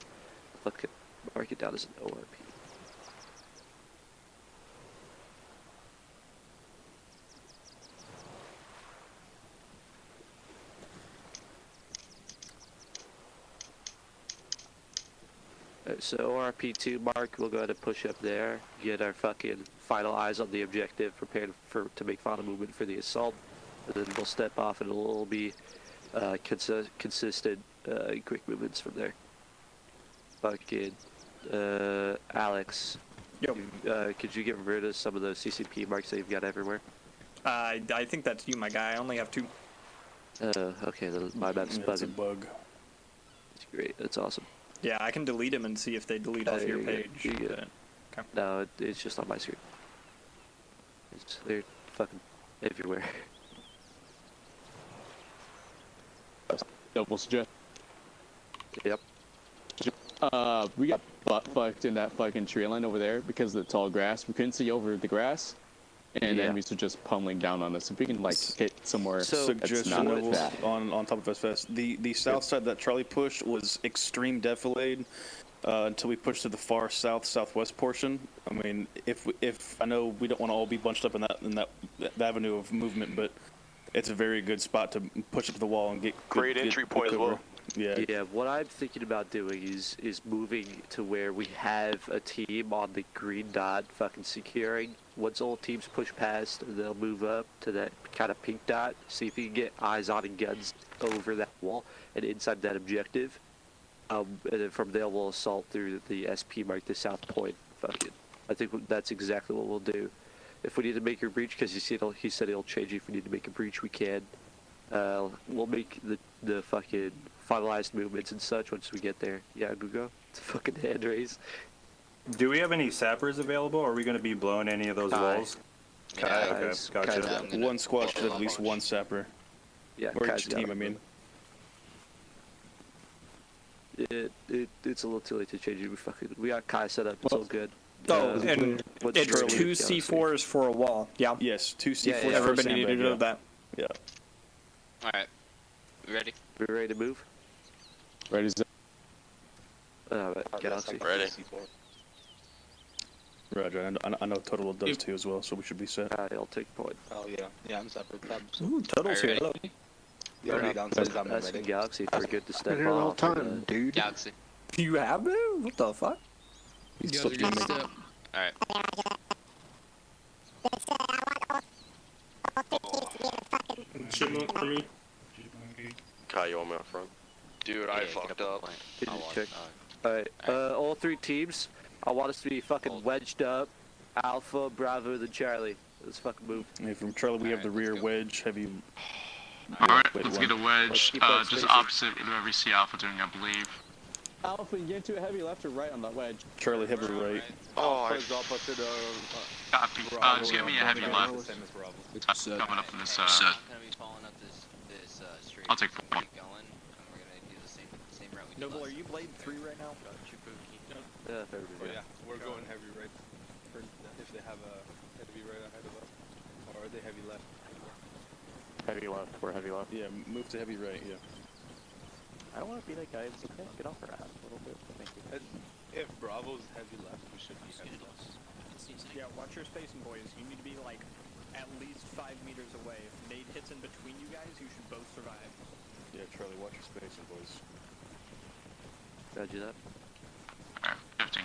Look, mark it down as an ORP. So ORP2 mark, we'll go ahead and push up there, get our fucking final eyes on the objective, prepared to make final movement for the assault, and then we'll step off and it'll be consistent, quick movements from there. Fucking, Alex, could you get rid of some of those CCP marks that you've got everywhere? I think that's you, my guy. I only have 2. Okay, then my map's bugging. That's a bug. That's great, that's awesome. Yeah, I can delete them and see if they delete off your page. Okay. No, it's just on my screen. They're fucking everywhere. Double suggest. Yep. We got butt fucked in that fucking tree line over there because of the tall grass. We couldn't see over the grass, and enemies were just pummeling down on us. If we can like hit somewhere that's not that. on top of FS. The south side that Charlie pushed was extreme defilade until we pushed to the far southwest portion. I mean, if I know we don't want to all be bunched up in that avenue of movement, but it's a very good spot to push up to the wall and get great entry point as well. Yeah, what I'm thinking about doing is moving to where we have a team on the green dot fucking securing. Once all teams push past, they'll move up to that kind of pink dot, see if we can get eyes on and guns over that wall and inside that objective. And then from there we'll assault through the SP mark, the south point. Fucking, I think that's exactly what we'll do. If we need to make a breach, because he said he'll change it. If we need to make a breach, we can. We'll make the fucking finalized movements and such once we get there. Yeah, Google. It's a fucking hand raise. Do we have any sappers available? Or are we going to be blowing any of those walls? Kai, okay, gotcha. One squad should have at least one sapper. Yeah, or each team, I mean. It's a little too late to change it. We got Kai set up. It's all good. Oh, and it's 2 C4s for a wall. Yeah. Yes, 2 C4s. Everybody needed to know that. Yeah. Alright. ready? We ready to move? Ready to Galaxy. Ready. Roger, I know Total does too as well, so we should be set. I'll take point. Oh yeah, yeah, I'm separate. Ooh, Total's here. Hello. You already downstairs, I'm Asking ready. Galaxy if we're good to step Been here all off. time, dude. Galaxy. You have been? What the fuck? You guys are good to step. Alright. Chipmunk for me. Kai, you want me up front? Dude, I fucked up. Did you check? Alright, all three teams, I want us to be fucking wedged up. Alpha, Bravo, then Charlie. Let's fucking move. Hey, from Charlie, we have the rear wedge, heavy. Alright, let's get a wedge, just opposite whatever we see Alpha doing, I believe. Alpha, you get into a heavy left or right on that wedge? Charlie, heavy right. Oh, Copy. Just give me a heavy left. Coming up in this, I'm gonna be following up this street. I'll take point. Keep going, and we're gonna do the same route we did Noble, last are you blade 3 right now? Yeah, Yeah, we're going heavy right. If they have a heavy right ahead of us, or are they heavy left? Heavy left. We're heavy left. Yeah, move to heavy right. Yeah. I don't want to be that guy. It's okay. Get off our ass a little bit. Thank you. If Bravo's heavy left, we should be heavy left. Yeah, watch your spacing, boys. You need to be like at least 5 meters away. If Nate hits in between you guys, you should both survive. Yeah, Charlie, watch your spacing, boys. Roger that. Alright, 15.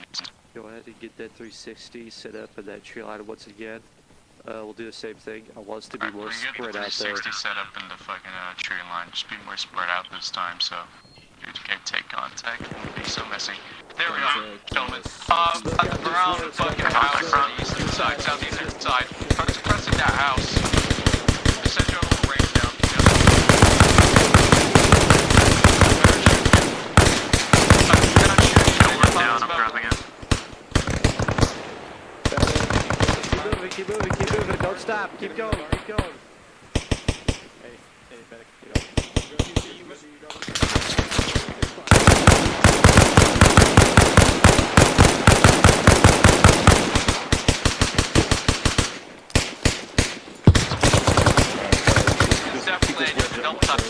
Go ahead and get that 360 set up in that tree line once again. We'll do the same thing. I want us to be more spread out there. 360 set up in the fucking tree line. Just be more spread out this time, so you can take contact. It won't be so messy. There we go, gentlemen. Around the fucking house on the eastern side, southeastern side. Start suppressing that house. Just send you a little range down. Down, I'm grabbing it. Keep moving, keep moving. Don't stop. Keep going, keep going. Hey, medic, get up. It's definitely don't touch.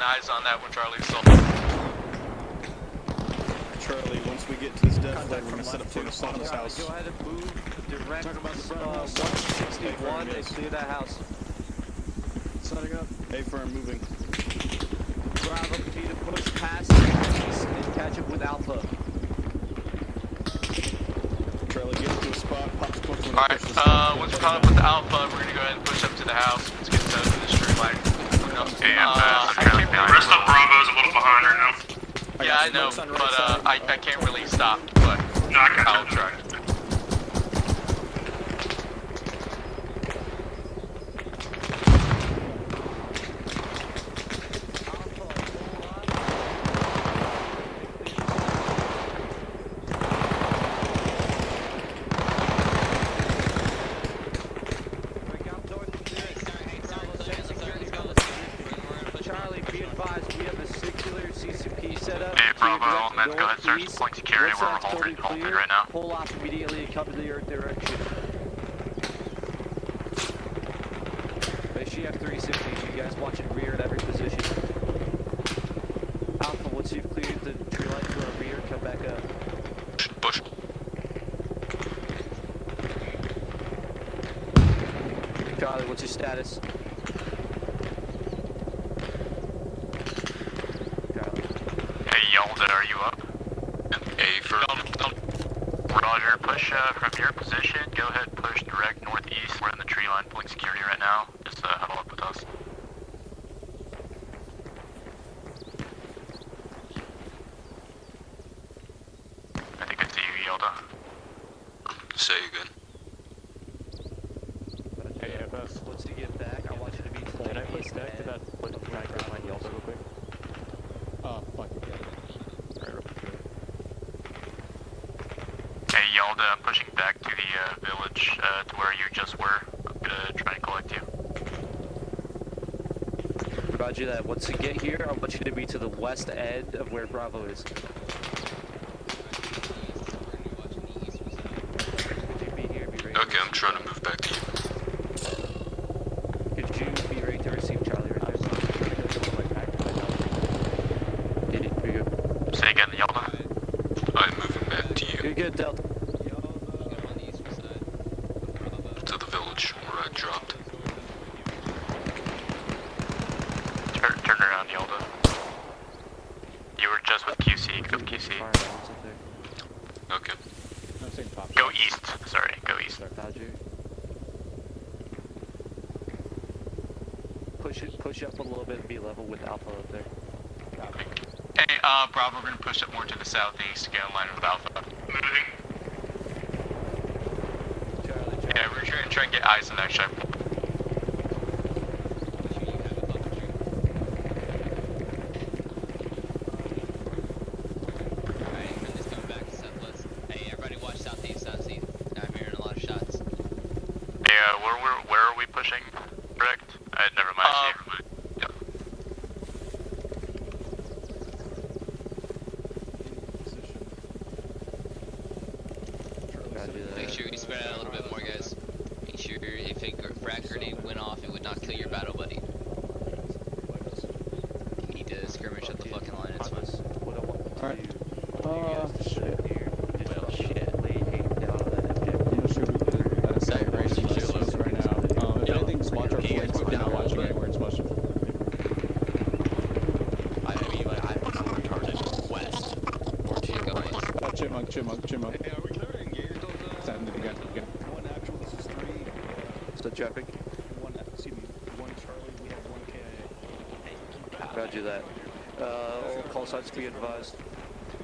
Eyes on that when Charlie's still. Charlie, once we get to this death leg, we're gonna set up for the Sonic house. Go ahead and move direct 161 and clear that house. Setting up. A-firm moving. Bravo, continue to push past the east and catch up with Alpha. Charlie, get to a spot, pop the push. Alright, once we're caught up with the Alpha, we're gonna go ahead and push up to the house. Let's get to the street light. Rest of Bravo's a little behind right now. Yeah, I know, but I can't really stop, but no, I got I'll try. Point security, we're holding right now. Pull off immediately and come to your direction. Make sure you have 360s. You guys watching rear in every position. Alpha, once you've cleared the tree line to our rear, come back up. Push. Charlie, what's your status? Hey, Yalda, are you up? Roger, push from your position. Go ahead, push direct northeast. We're in the tree line pulling security right now. Just huddle up with us. I think I see you, Yalda. Say again. Hey, FS. Once you get back, I want you to be full. Can I put stack to that foot back behind Yelda real quick? Oh, fuck it. Hey, Yalda, I'm pushing back to the village to where you just were. I'm gonna try and collect you. Roger that. Once you get here, I want you to be to the west end of where Bravo is. trying to move back to you. Could you be ready to receive Charlie right there? You're good. Say again, Yelda. I'm moving back to you. You're good, Delta. To the village where I dropped. Turn around, Yelda. You were just with QC. Go QC. Okay. Go east. Sorry, go east. Push up a little bit and be level with Alpha up there. Hey, Bravo, we're gonna push up more to the southeast to get in line with Alpha. Moving. Yeah, we're gonna try and get eyes on that check. Yeah, where are we pushing? Correct? Never mind. Yep. Make sure you spread out a little bit more, guys. Make sure if a frag grenade went off, it would not kill your battle buddy. You need to skirmish up the fucking line, it's fine. Alright. Shit. Right now. If anything's watch our flanks, if you're not watching anywhere, it's watching. Chipmunk. Hey, are we clear to engage those? Send it again. One actual, this is 3. So traffic. One Charlie, we have 1 KIA. Roger that. All call signs be advised.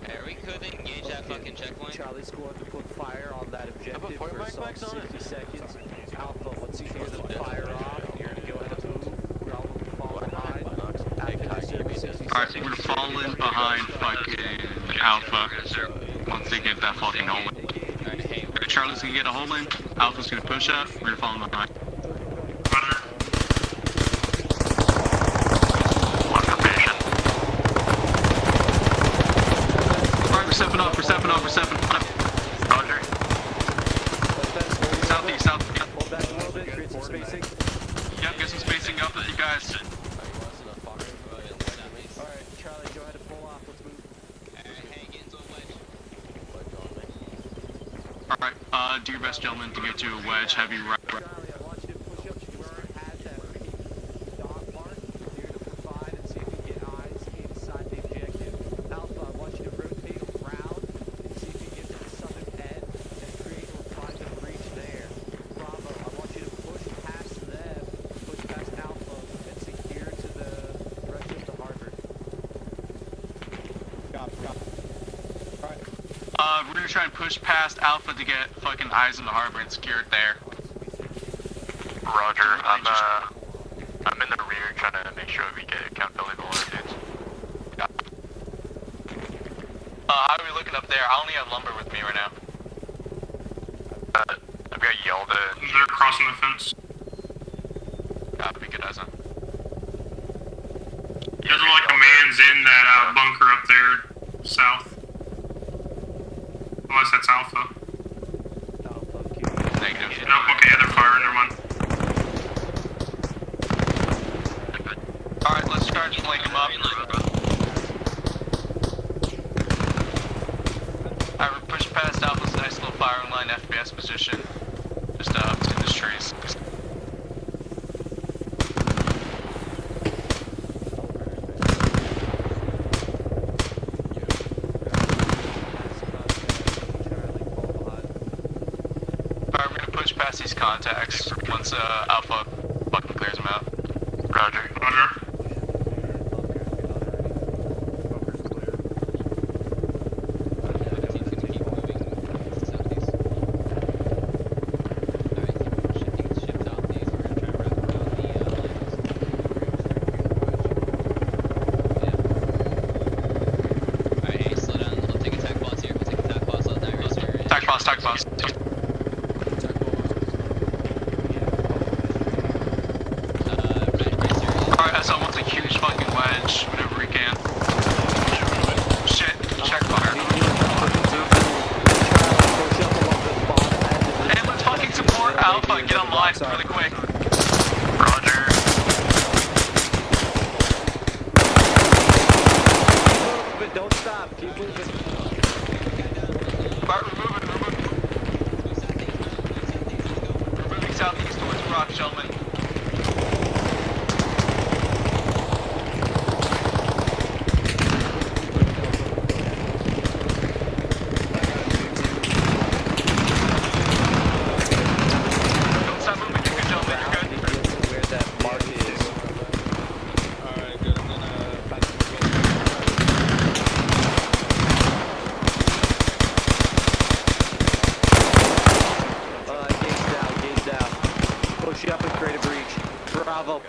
Hey, are we could engage that fucking checkpoint? Charlie squad to put fire on that objective for some 60 seconds. Alpha, once you hear the fire off, you're gonna go ahead and move. Bravo will fall behind. Alright, we're falling behind fucking Alpha once they get that fucking hole in. Charlie's gonna get a hole in, Alpha's gonna push up, we're falling behind. Alright, we're stepping up. Roger. Southeast. Hold back a little bit, create some spacing. Yep, get some spacing up with you guys. Alright, Charlie, go ahead and pull off, let's move. Alright, do your best, gentlemen, to get to a wedge, heavy right. Charlie, I want you to push up to where it had that dot mark. You're to provide and see if you can get eyes inside the objective. Alpha, I want you to rotate around and see if you get to the southern end and create a private breach there. Bravo, I want you to push past them, push past Alpha, and secure to the rest of the harbor. We're gonna try and push past Alpha to get fucking eyes in the harbor and secure it there. Roger, I'm in the rear trying to make sure we get accountability of all our dudes. Yeah. How are we looking up there? I only have lumber with me right now. I've got Yelda. They're crossing the fence. Copy, good eyes on. There's like a man's in that bunker up there, south. Unless that's Alpha. Negative. Nope, okay, they're firing, never mind. Alright, let's try to flank him up. Alright, we're pushing past Alpha's nice little firing line FPS position. Just up to the trees. Alright, we're gonna push past these contacts once Alpha fucking clears them out. Roger. Attack boss. Alright, SL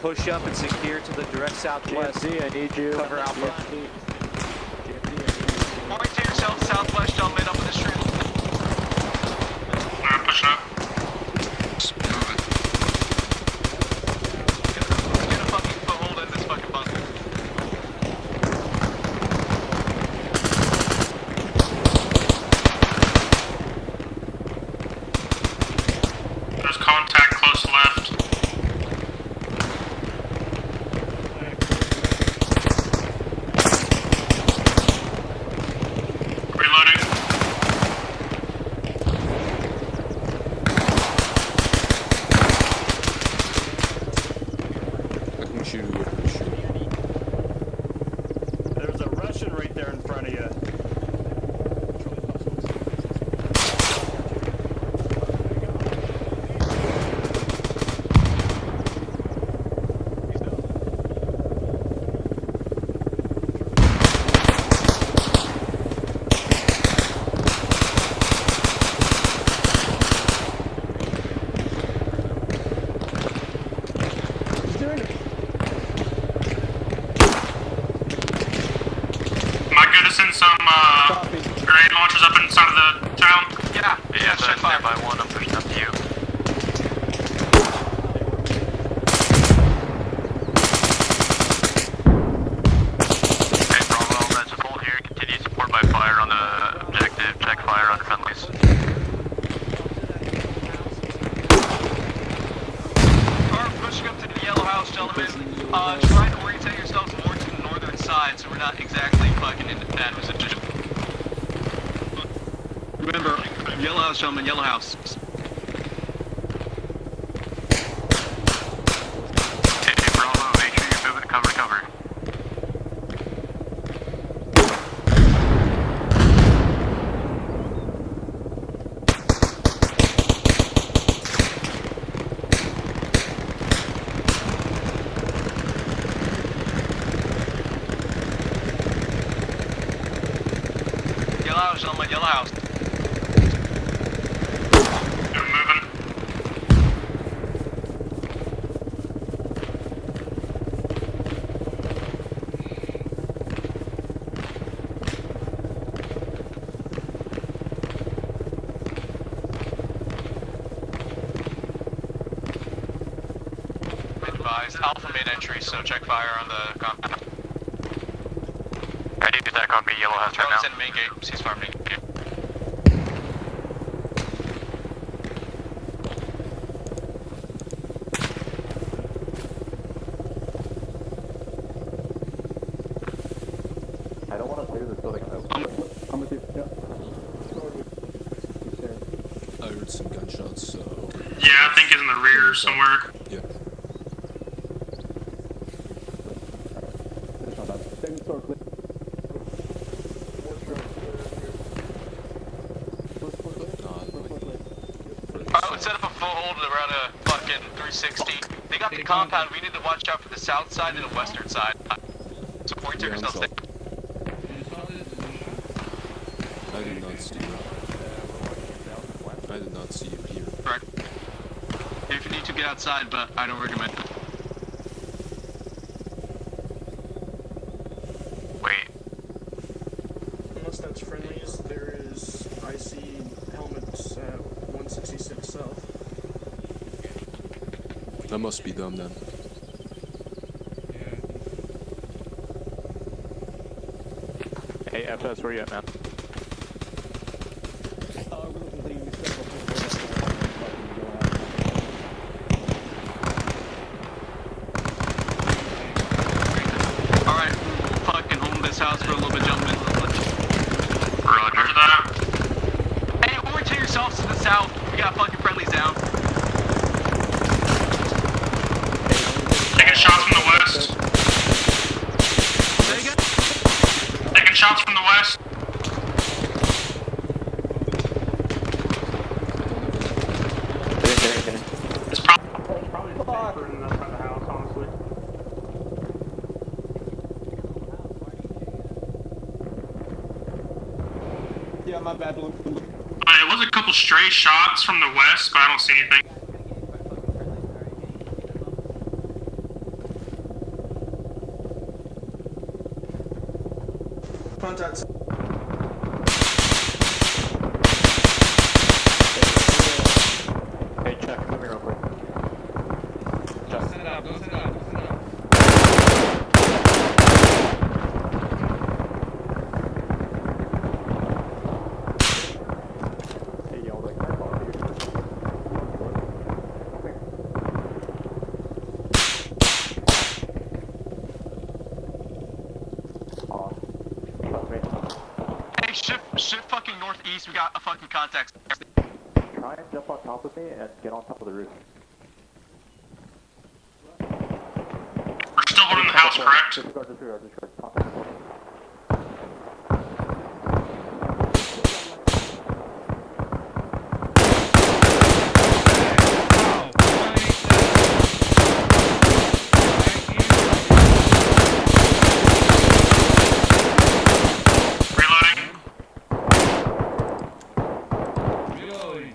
Push up and secure to the direct southwest. GMC, I need you. Cover Alpha. Point to yourself southwest, gentlemen, up in the street. Alright, pushing up. Just move it. Get a fucking foothold in this fucking bunker. There's contact close left. Reloading. I can shoot you with the shoot. There's a Russian right there in front of you. Am I good to send some grenade launchers up inside of the town? Yeah, check fire. By one, I'm pushing up to you. Okay, Bravo, that's a full here. Continue support by fire on the objective. Check fire on friendlies. Alright, pushing up to the yellow house, gentlemen. Try and orientate yourselves more to the northern side so we're not exactly fucking in that position. Remember, yellow house, gentlemen, yellow house. Hey, Bravo, make sure you're moving to cover. Yellow house, gentlemen, yellow house. They're moving. Advised, Alpha made entry, so check fire on the compound. I need to attack on me, yellow house right Drones now. in main gate, ceasefire main gate. I don't want to clear this building. I'm with you. Yeah. I heard some gunshots. Yeah, I think it's in the rear somewhere. Yeah. That's not bad. Second store clear. Alright, let's set up a foothold around a fucking 360. They got the compound, we need to watch out for the south side and the western side. So point to yourselves there. I did not see you. I did not see you here. Correct. If you need to get outside, but I don't recommend it. Wait. Unless that's friendlies, there is IC helmets at 166 south. That must be them then. Hey, FS, where you at, man? Alright, we'll fucking hold this house for a little bit, gentlemen. Roger that. Hey, orientate yourselves to the south. We got fucking friendlies down. Taking shots from the west. Say again? Taking shots from the west. It's probably safer in the front of the house, honestly. Yeah, my bad. It was a couple stray shots from the west, but I don't see anything. Contact. Hey, Chuck, come here real quick. Chuck. Don't set up, don't set up, don't set up. Hey, y'all, like, can I follow you? Hey, shift fucking northeast. We got a fucking contact. Try and jump on top of me and get on top of the roof. We're still holding the house, correct? Disregard. Contact reporting. Reloading.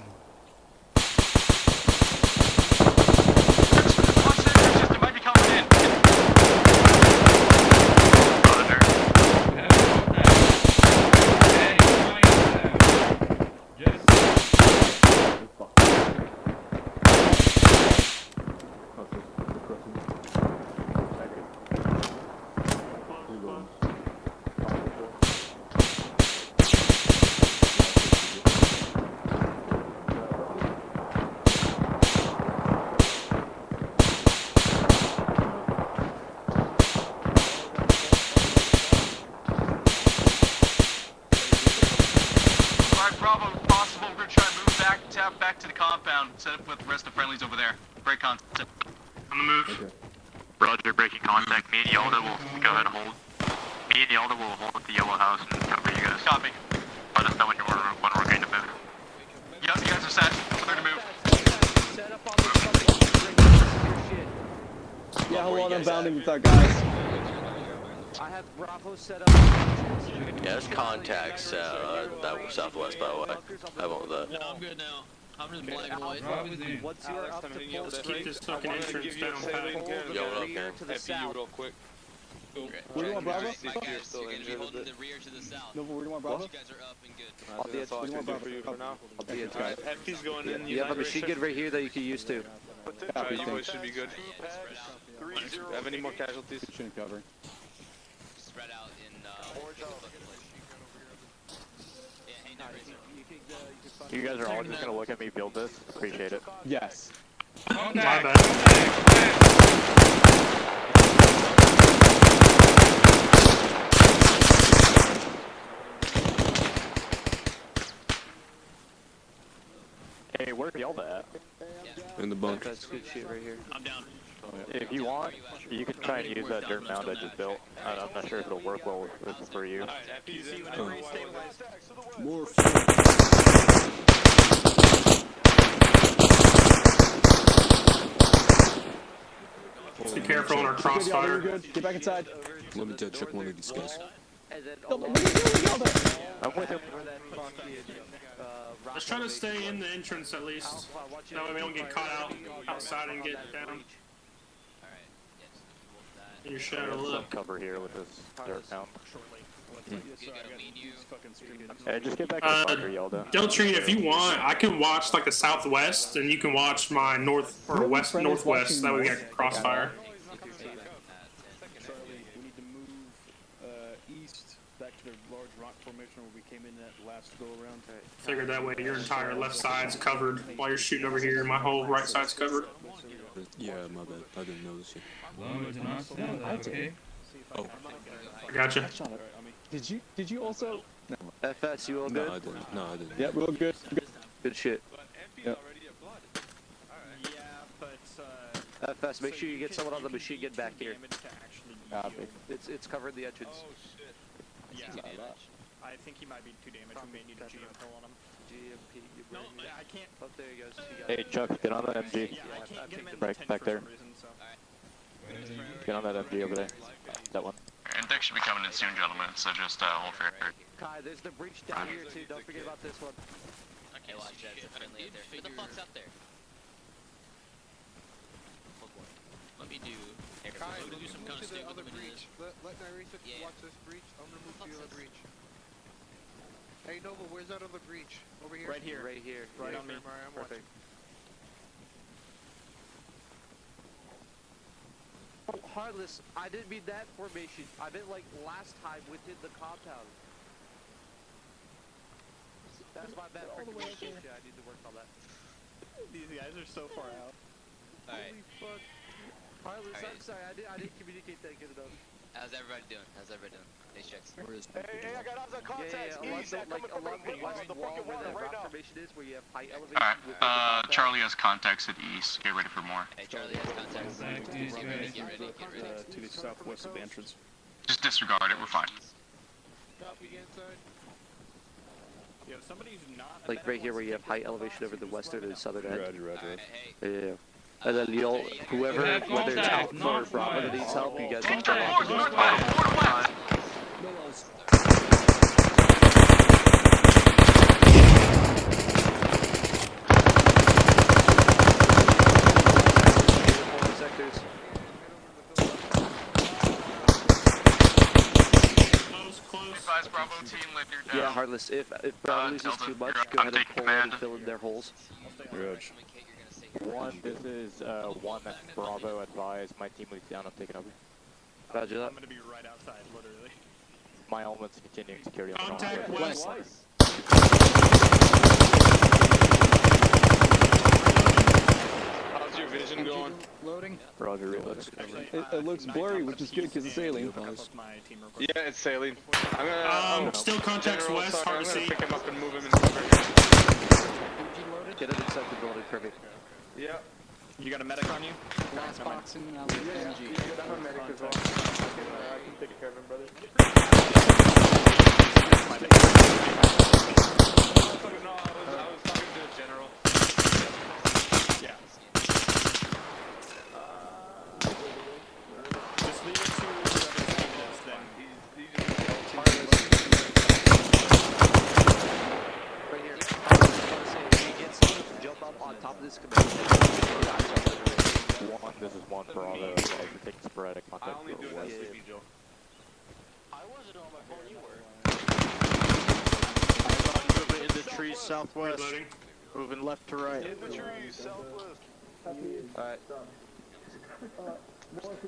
Back to the compound, set up with the rest of the friendlies over there. Break contact. On the move. Okay. Roger, breaking contact. Me and Yalda will go ahead and hold. Me and Yalda will hold at the yellow house and cover you guys. Copy. Let us know when we're going to move. Yep, you guys are set. Clear to move. Set up on this fucking shit. Yeah, hold on, I'm bounding with our guys. I have Bravo set up. Yeah, there's contacts that southwest, by the way. I won't with that. No, I'm good now. I'm just black and white. Once you're up to full Let's keep this fucking entrance down pat. Yo, what up, man? to the south. real quick. Where do you want Bravo? Guys, you're gonna be holding the rear to the south. No, where do you want Bravo? You guys are up and good. I'll be That's all I can do for you for now. I'll be Alright, FP's going in. You have a machine gun right here that you can use too. Alright, you boys should be good. Have any more casualties? Shouldn't cover. Spread out in yeah, hey, no, Razor. You guys are all just gonna look at me build this? Appreciate it. Yes. My bad. Hey, where's Yalda at? In the bunker. That's good shit right here. I'm down. If you want, you can try and use that dirt mound I just built. I'm not sure if it'll work well for you. More Be careful on our crossfire. Good. Get back inside. Let me just check one of these guys. What are you doing, Yalda? I'm with him. Let's try to stay in the entrance at least. That way we don't get caught out outside and get down. In your shadow look. Cover here with this dirt mound. Hey, just get back to the bunker, Yalda. Deltrine, if you want, I can watch like the southwest, and you can watch my north or west northwest. That way we got crossfire. Charlie, we need to move east back to the large rock formation where we came in that last go around. Figured that way your entire left side's covered while you're shooting over here. My whole right side's covered. Yeah, my bad. I didn't notice it. Okay. Oh. I gotcha. Did you also? No. FS, you all good? No, I didn't. No, I didn't. Yeah, we're all good. Good shit. Yep. FS, make sure you get someone on the machine gun back here. Copy. It's covering the entrance. Yeah, I think he might be too damaged. We may need a GM pull on him. GMP, you No, I can't. Oh, there he goes. Hey, Chuck, get on that MG. Yeah, I can't get him in Right the tent back for there. some reason, so. Get on that MG over there. That one. Intake should be coming in soon, gentlemen, so just hold for it. Kai, there's the breach down here too. Don't forget about this one. Okay, watch that. It's friendly up there. Who the fuck's up there? Let me do. Kai, let me do some kind of stupid breach. Let Nyrese watch this breach. I'm gonna move to the other breach. Hey Nova, where's that other breach? Over here? Right here. Right here. Right Yeah, on me. Mario, I'm Perfect. Oh, Heartless, I didn't mean that formation. I meant like last time within the compound. That's my bad for communication. I need to work on that. These guys are so far out. Holy fuck. Heartless, Alright. I'm sorry. I didn't communicate that good enough. How's everybody doing? Ace checks. Hey, I got eyes on contacts. East, coming from along the west the wall fucking where water that right rock now. formation is, where you have high elevation. Alright, Charlie has contacts at East. Get ready for more. Hey, Charlie has contacts. Get ready, get ready, get ready. To the southwest of the entrance. Just disregard it, we're fine. Copy inside. Yo, somebody's not. Like right here where you have high elevation over the western and southern end. Roger. Yeah. And then you'll, whoever, whether it's Alpha or Bravo that needs help, you guys can sectors. Advise Bravo team, let your down. Yeah, Heartless, if Bravo loses too much, go ahead and pull in and fill in their holes. Roger. One, this is one Bravo advised. My team moves down. I'm taking over. Roger that. I'm gonna be right outside, literally. My element's continuing security. Contact west. How's your vision going? Loading. Roger, reload. It looks blurry, which is good because it's alien. Yeah, it's saline. I'm gonna. Still contacts General, west, sorry, hard I'm to gonna see. pick him up and move him in cover. Get it inside the building, perfect. Yeah. You got a medic on you? Last box in LMG. I have a medic as well. I can take care of him, brother. No, I was talking to a general. Yeah. Just leave it to whoever's then. Right here. I was gonna say, if you get someone to jump up on top of this command, One, this is one Bravo. I can take sporadic I contact. only do it as Yeah. Sleepy Joe. I wasn't on my phone, you were. Moving in the trees southwest. Reloading. Moving left to right. Infantry, southwest. Alright.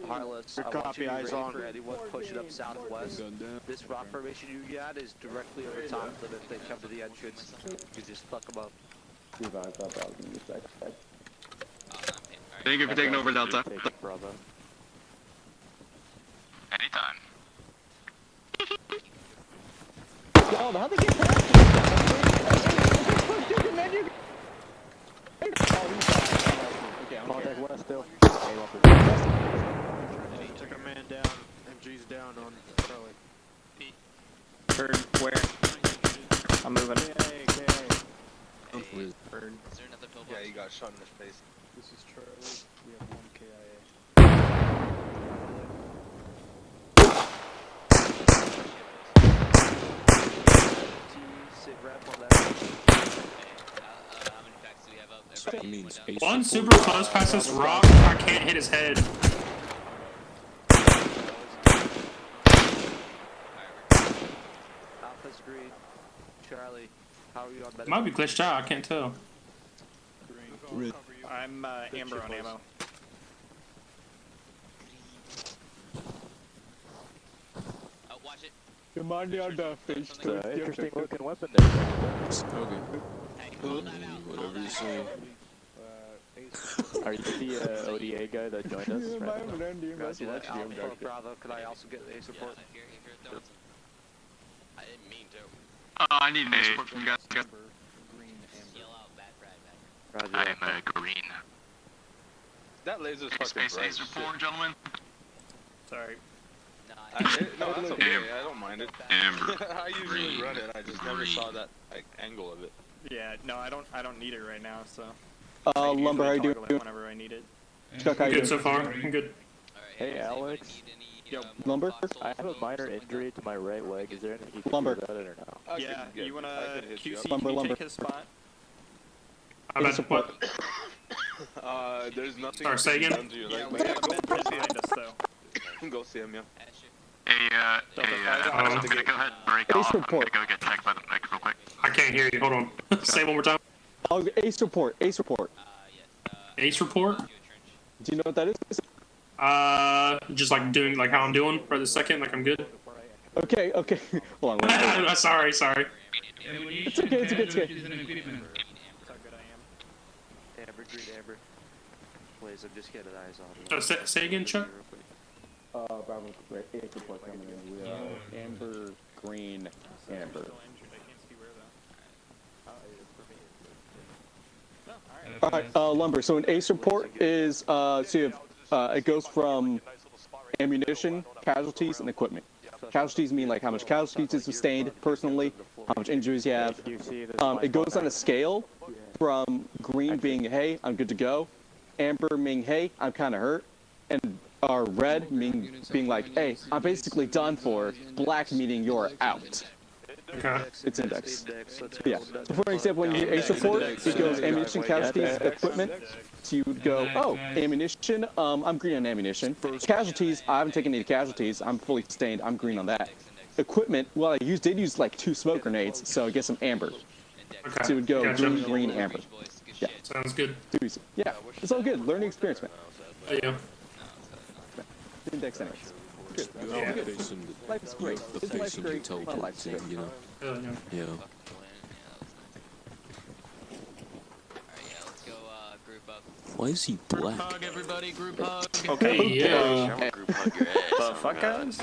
Heartless, Good I want copy, you to be eyes ready on. for anyone pushing up southwest. This rock formation you got is directly over top of them if they come to the entrance. You just fuck them up. Thank you for taking over, Delta. Take Bravo. Anytime. Yo, how'd they get past Okay, contact west still. Took a man down. MG's down on Charlie. Bird, where? I'm moving. Is there another pillbox? Yeah, you got shot in the face. This is Charlie. We have one KIA. Sit rep on that. How many packs do we have up? Everybody went down. One super close past this rock. I can't hit his head. Alpha's green. Charlie, how are you on medical? Might be glitched out. I can't tell. I'm amber on ammo. Oh, watch it. Come on down the fish. Interesting looking weapon there. Hey, call that out. Call that out. Are you the ODA guy that joined us? Right now? Roger that. Alpha, Bravo, can I also get a support? If you're throwing some. I didn't mean to. I need an aid support from you guys. Yell out bad frag, Roger I am a green. That laser's fucking Space bright Ace as report, gentlemen. Sorry. No, that's okay. I don't mind it. Amber. I usually run it. I just never saw that like angle of it. Yeah, no, I don't need it right now, so. Lumber, how you toggle it doing? whenever I need it. Chuck, how you Good doing? so far. I'm good. Hey, Alex. Yo, Lumber? I have a minor injury to my right leg. Is there anything you can Lumber. do about it or no? Yeah, you wanna QC, Lumber, can you lumber. take his spot? I'm at what? There's nothing. Sorry, say again? done to your Yeah, leg, we but got a med behind us, though. go see him, yeah. Hey, Yeah, I'm gonna go ahead and break off. I'm gonna go get checked by the mic real quick. I can't hear you. Hold on. Say it one more time. Oh, ace report. Ace report. Ace report? Do you know what that is? Just like doing like how I'm doing for the second, like I'm good. Okay. Hold on. Sorry. It's okay. It's okay. Amber, please, I'm just getting eyes on it. Say again, Chuck. Bravo, ace report coming in. We are amber, green, amber. Alright, Lumber. So an ace report is, so you have, it goes from ammunition, casualties, and equipment. Casualties mean like how much casualties you sustained personally, how much injuries you have. It goes on a scale from green being, hey, I'm good to go, amber meaning, hey, I'm kind of hurt, and red being like, hey, I'm basically done for, black meaning you're out. Okay. It's index. Yeah. So for example, when you do ace report, it goes ammunition, casualties, equipment. So you would go, oh, ammunition, I'm green on ammunition. Casualties, I haven't taken any casualties. I'm fully sustained. I'm green on that. Equipment, well, I did use like 2 smoke grenades, so I get some amber. Okay. So it would go green, amber. Yeah. Sounds good. Too easy. Yeah. It's all good. Learning experience, man. Yeah. Index anyways. Good. Yeah. Life's great. Life's great. My life's great. You know? Yeah. Alright, yeah, let's go, group up. Why is he black? Hug, everybody, group hug. Okay, I'm gonna group hug your ass. The fuck, guys?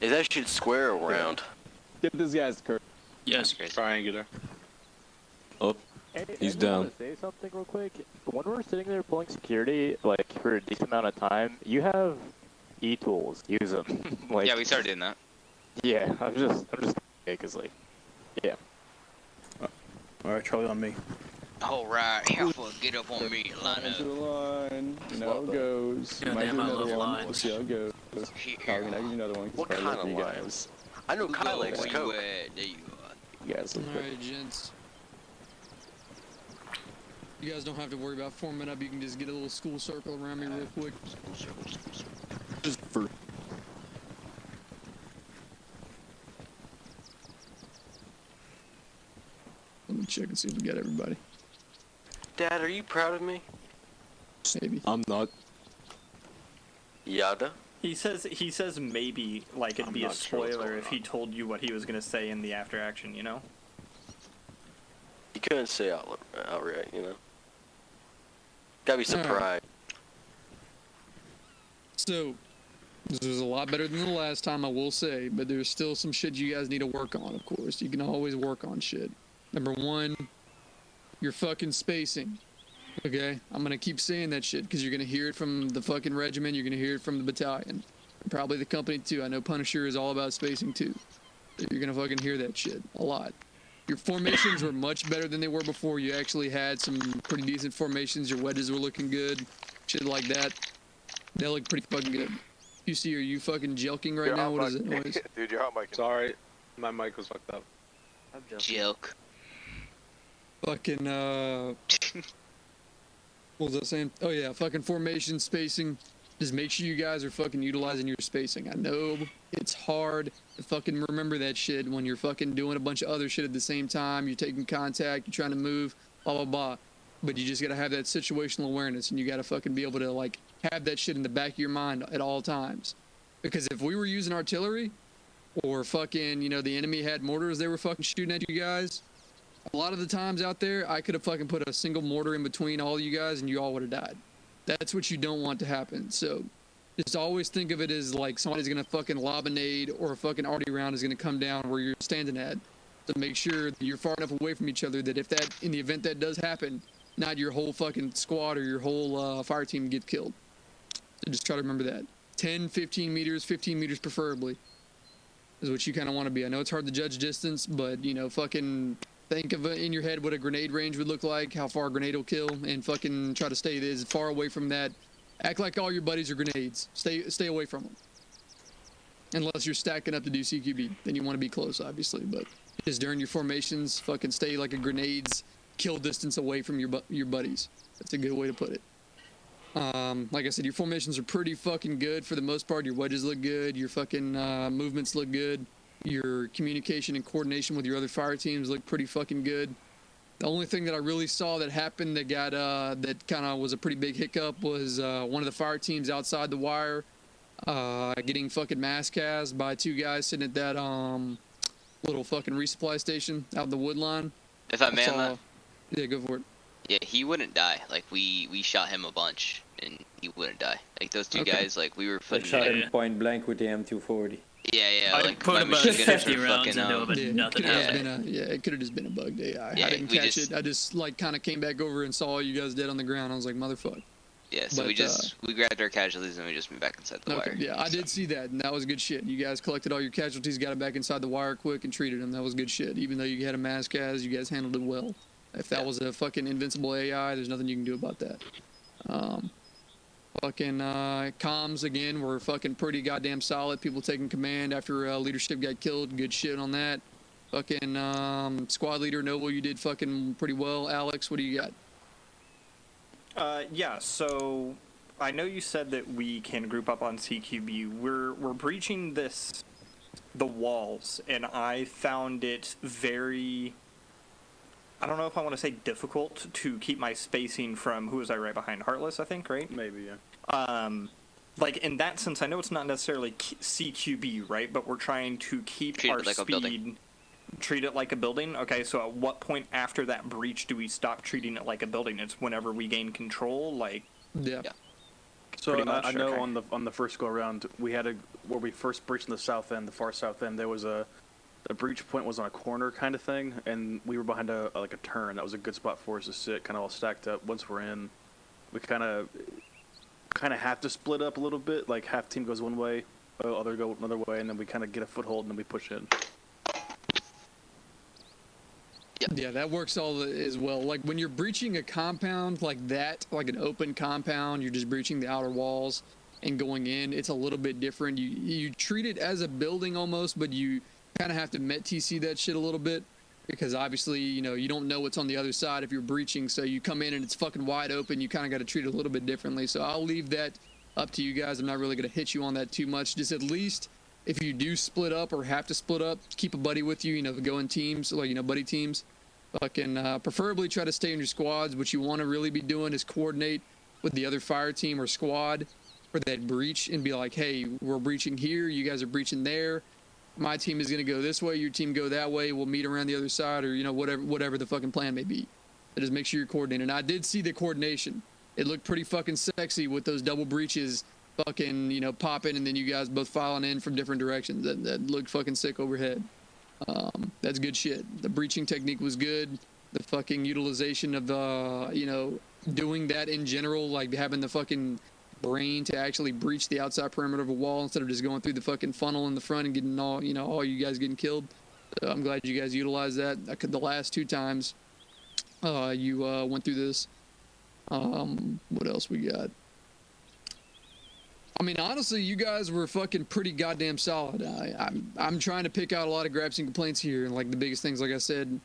Is that shit square or round? Give this guy's the curve. Yes, triangular. Oh, he's I down. want to say something real quick. When we're sitting there pulling security, like for a decent amount of time, you have e-tools. Use them. Like, Yeah, we started doing that. Yeah, I'm just because like, yeah. Alright, Charlie on me. Alright, Alpha, get up on me, line up. To the line. You know how it goes. Yeah, Might damn, do I another love one. lines. We'll see how it goes. Probably not give you another one. What Probably kind look of for you lines? guys. I know Kyle likes Where Coke. you at? There you are. You guys look quick. Alright, gents. You guys don't have to worry about forming up. You can just get a little school circle around me real quick. Just for. Let me check and see if we got everybody. Dad, are you proud of me? Maybe. I'm not. Yada? He says maybe like it'd be a not sure what's spoiler going if he told you what he was gonna say in the after action, you know? You couldn't say outright, you know? Gotta be surprised. So, this was a lot better than the last time, I will say, but there's still some shit you guys need to work on, of course. You can always work on shit. Number one, your fucking spacing. Okay? I'm gonna keep saying that shit because you're gonna hear it from the fucking regiment, you're gonna hear it from the battalion. And probably the company too. I know Punisher is all about spacing too. So you're gonna fucking hear that shit a lot. Your formations were much better than they were before. You actually had some pretty decent formations. Your wedges were looking good. Shit like that. They look pretty fucking good. QC, are you fucking jelking right now? What is it noise? Dude, your hot mic. Sorry, my mic was fucked up. Joke. Fucking, what was I saying? Oh yeah, fucking formation, spacing. Just make sure you guys are fucking utilizing your spacing. I know it's hard to fucking remember that shit when you're fucking doing a bunch of other shit at the same time. You're taking contact, you're trying to move, blah, blah, blah. But you just gotta have that situational awareness, and you gotta fucking be able to, like, have that shit in the back of your mind at all times. Because if we were using artillery, or fucking, you know, the enemy had mortars they were fucking shooting at you guys, a lot of the times out there, I could have fucking put a single mortar in between all you guys, and you all would have died. That's what you don't want to happen. So just always think of it as like somebody's gonna fucking lob a nade, or a fucking arty round is gonna come down where you're standing at. So make sure that you're far enough away from each other that if that, in the event that does happen, not your whole fucking squad or your whole fire team get killed. So just try to remember that. 10, 15 meters, 15 meters preferably, is what you kind of want to be. I know it's hard to judge distance, but, you know, fucking think of in your head what a grenade range would look like, how far a grenade will kill, and fucking try to stay as far away from that. Act like all your buddies are grenades. Stay away from them. Unless you're stacking up to do CQB, then you want to be close, obviously. But just during your formations, fucking stay like a grenade's kill distance away from your buddies. That's a good way to put it. Like I said, your formations are pretty fucking good for the most part. Your wedges look good. Your fucking movements look good. Your communication and coordination with your other fire teams look pretty fucking good. The only thing that I really saw that happened that got that kind of was a pretty big hiccup was one of the fire teams outside the wire getting fucking mass cast by 2 guys sitting at that little fucking resupply station out in the wood line. If I may on that. Yeah, go for it. Yeah, he wouldn't die. Like we shot him a bunch and he wouldn't die. Like those 2 guys, like we were I putting. shot him point blank with the M240. Yeah, I like put my about machine gunners 50 were rounds fucking into him, but nothing happened. It could have just been a bugged AI. Yeah, I didn't we catch just- it. I just like kind of came back over and saw you guys dead on the ground. I was like, motherfucker. Yeah, so we grabbed our casualties and we just moved back inside the wire. Yeah, I did see that, and that was good shit. You guys collected all your casualties, got them back inside the wire quick, and treated them. That was good shit. Even though you had a mass cast, you guys handled it well. If that was a fucking invincible AI, there's nothing you can do about that. Fucking comms again were fucking pretty goddamn solid. People taking command after leadership got killed. Good shit on that. Fucking squad leader Noble, you did fucking pretty well. Alex, what do you got? Yeah, so I know you said that we can group up on CQB. We're breaching the walls, and I found it very, I don't know if I want to say difficult to keep my spacing from, who was I right behind? Heartless, I think, right? Maybe, yeah. Like, in that sense, I know it's not necessarily CQB, right? But we're trying to keep Treat it our like a building. speed... Treat it like a building? Okay, so at what point after that breach do we stop treating it like a building? It's whenever we gain control, like... Yeah. So Pretty much, I know okay. on the first go around, we had where we first breached in the south end, the far south end. There was the breach point was on a corner kind of thing, and we were behind like a turn. That was a good spot for us to sit, kind of all stacked up. Once we're in, we kind of have to split up a little bit. Like half team goes one way, other go another way, and then we kind of get a foothold and then we push in. Yeah, that works all as well. Like when you're breaching a compound like that, like an open compound, you're just breaching the outer walls and going in. It's a little bit different. You treat it as a building almost, but you kind of have to Met TC that shit a little bit because obviously, you know, you don't know what's on the other side if you're breaching. So you come in and it's fucking wide open. You kind of got to treat it a little bit differently. So I'll leave that up to you guys. I'm not really going to hit you on that too much. Just at least if you do split up or have to split up, keep a buddy with you, you know, go in teams, like, you know, buddy teams. Fucking preferably try to stay in your squads. What you want to really be doing is coordinate with the other fire team or squad for that breach and be like, hey, we're breaching here, you guys are breaching there. My team is going to go this way, your team go that way. We'll meet around the other side, or you know, whatever the fucking plan may be. But just make sure you're coordinated. And I did see the coordination. It looked pretty fucking sexy with those double breaches fucking, you know, popping and then you guys both filing in from different directions. That looked fucking sick overhead. That's good shit. The breaching technique was good. The fucking utilization of you know, doing that in general, like having the fucking brain to actually breach the outside perimeter of a wall instead of just going through the fucking funnel in the front and getting all, you know, all you guys getting killed. I'm glad you guys utilized that. The last 2 times you went through this. What else we got? I mean, honestly, you guys were fucking pretty goddamn solid. I'm trying to pick out a lot of gripes and complaints here, and like the biggest things, like I said,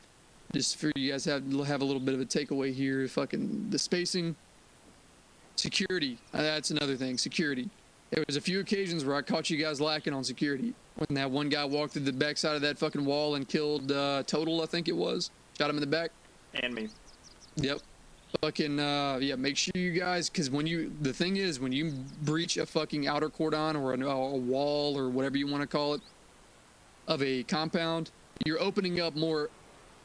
just for you guys have a little bit of a takeaway here. Fucking the spacing, security. That's another thing. Security. There was a few occasions where I caught you guys lacking on security. When that one guy walked through the backside of that fucking wall and killed Total, I think it was, shot him in the back. And me. Yep. Fucking yeah, make sure you guys, because the thing is, when you breach a fucking outer cordon or a wall or whatever you want to call it of a compound, you're opening up more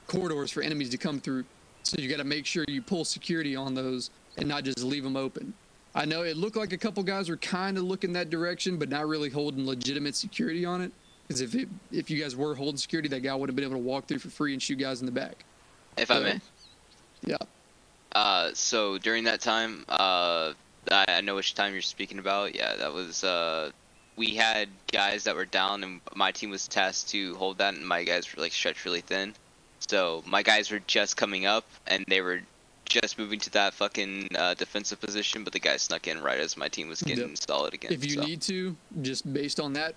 corridors for enemies to come through. So you got to make sure you pull security on those and not just leave them open. I know it looked like a couple guys were kind of looking that direction, but not really holding legitimate security on it. Because if you guys were holding security, that guy would have been able to walk through for free and shoot guys in the back. If I may. Yeah. So during that time, I know which time you're speaking about. Yeah, that was, we had guys that were down and my team was tasked to hold that and my guys were like stretched really thin. So my guys were just coming up and they were just moving to that fucking defensive position, but the guy snuck in right as my team was getting solid again. If you need to, just based on that,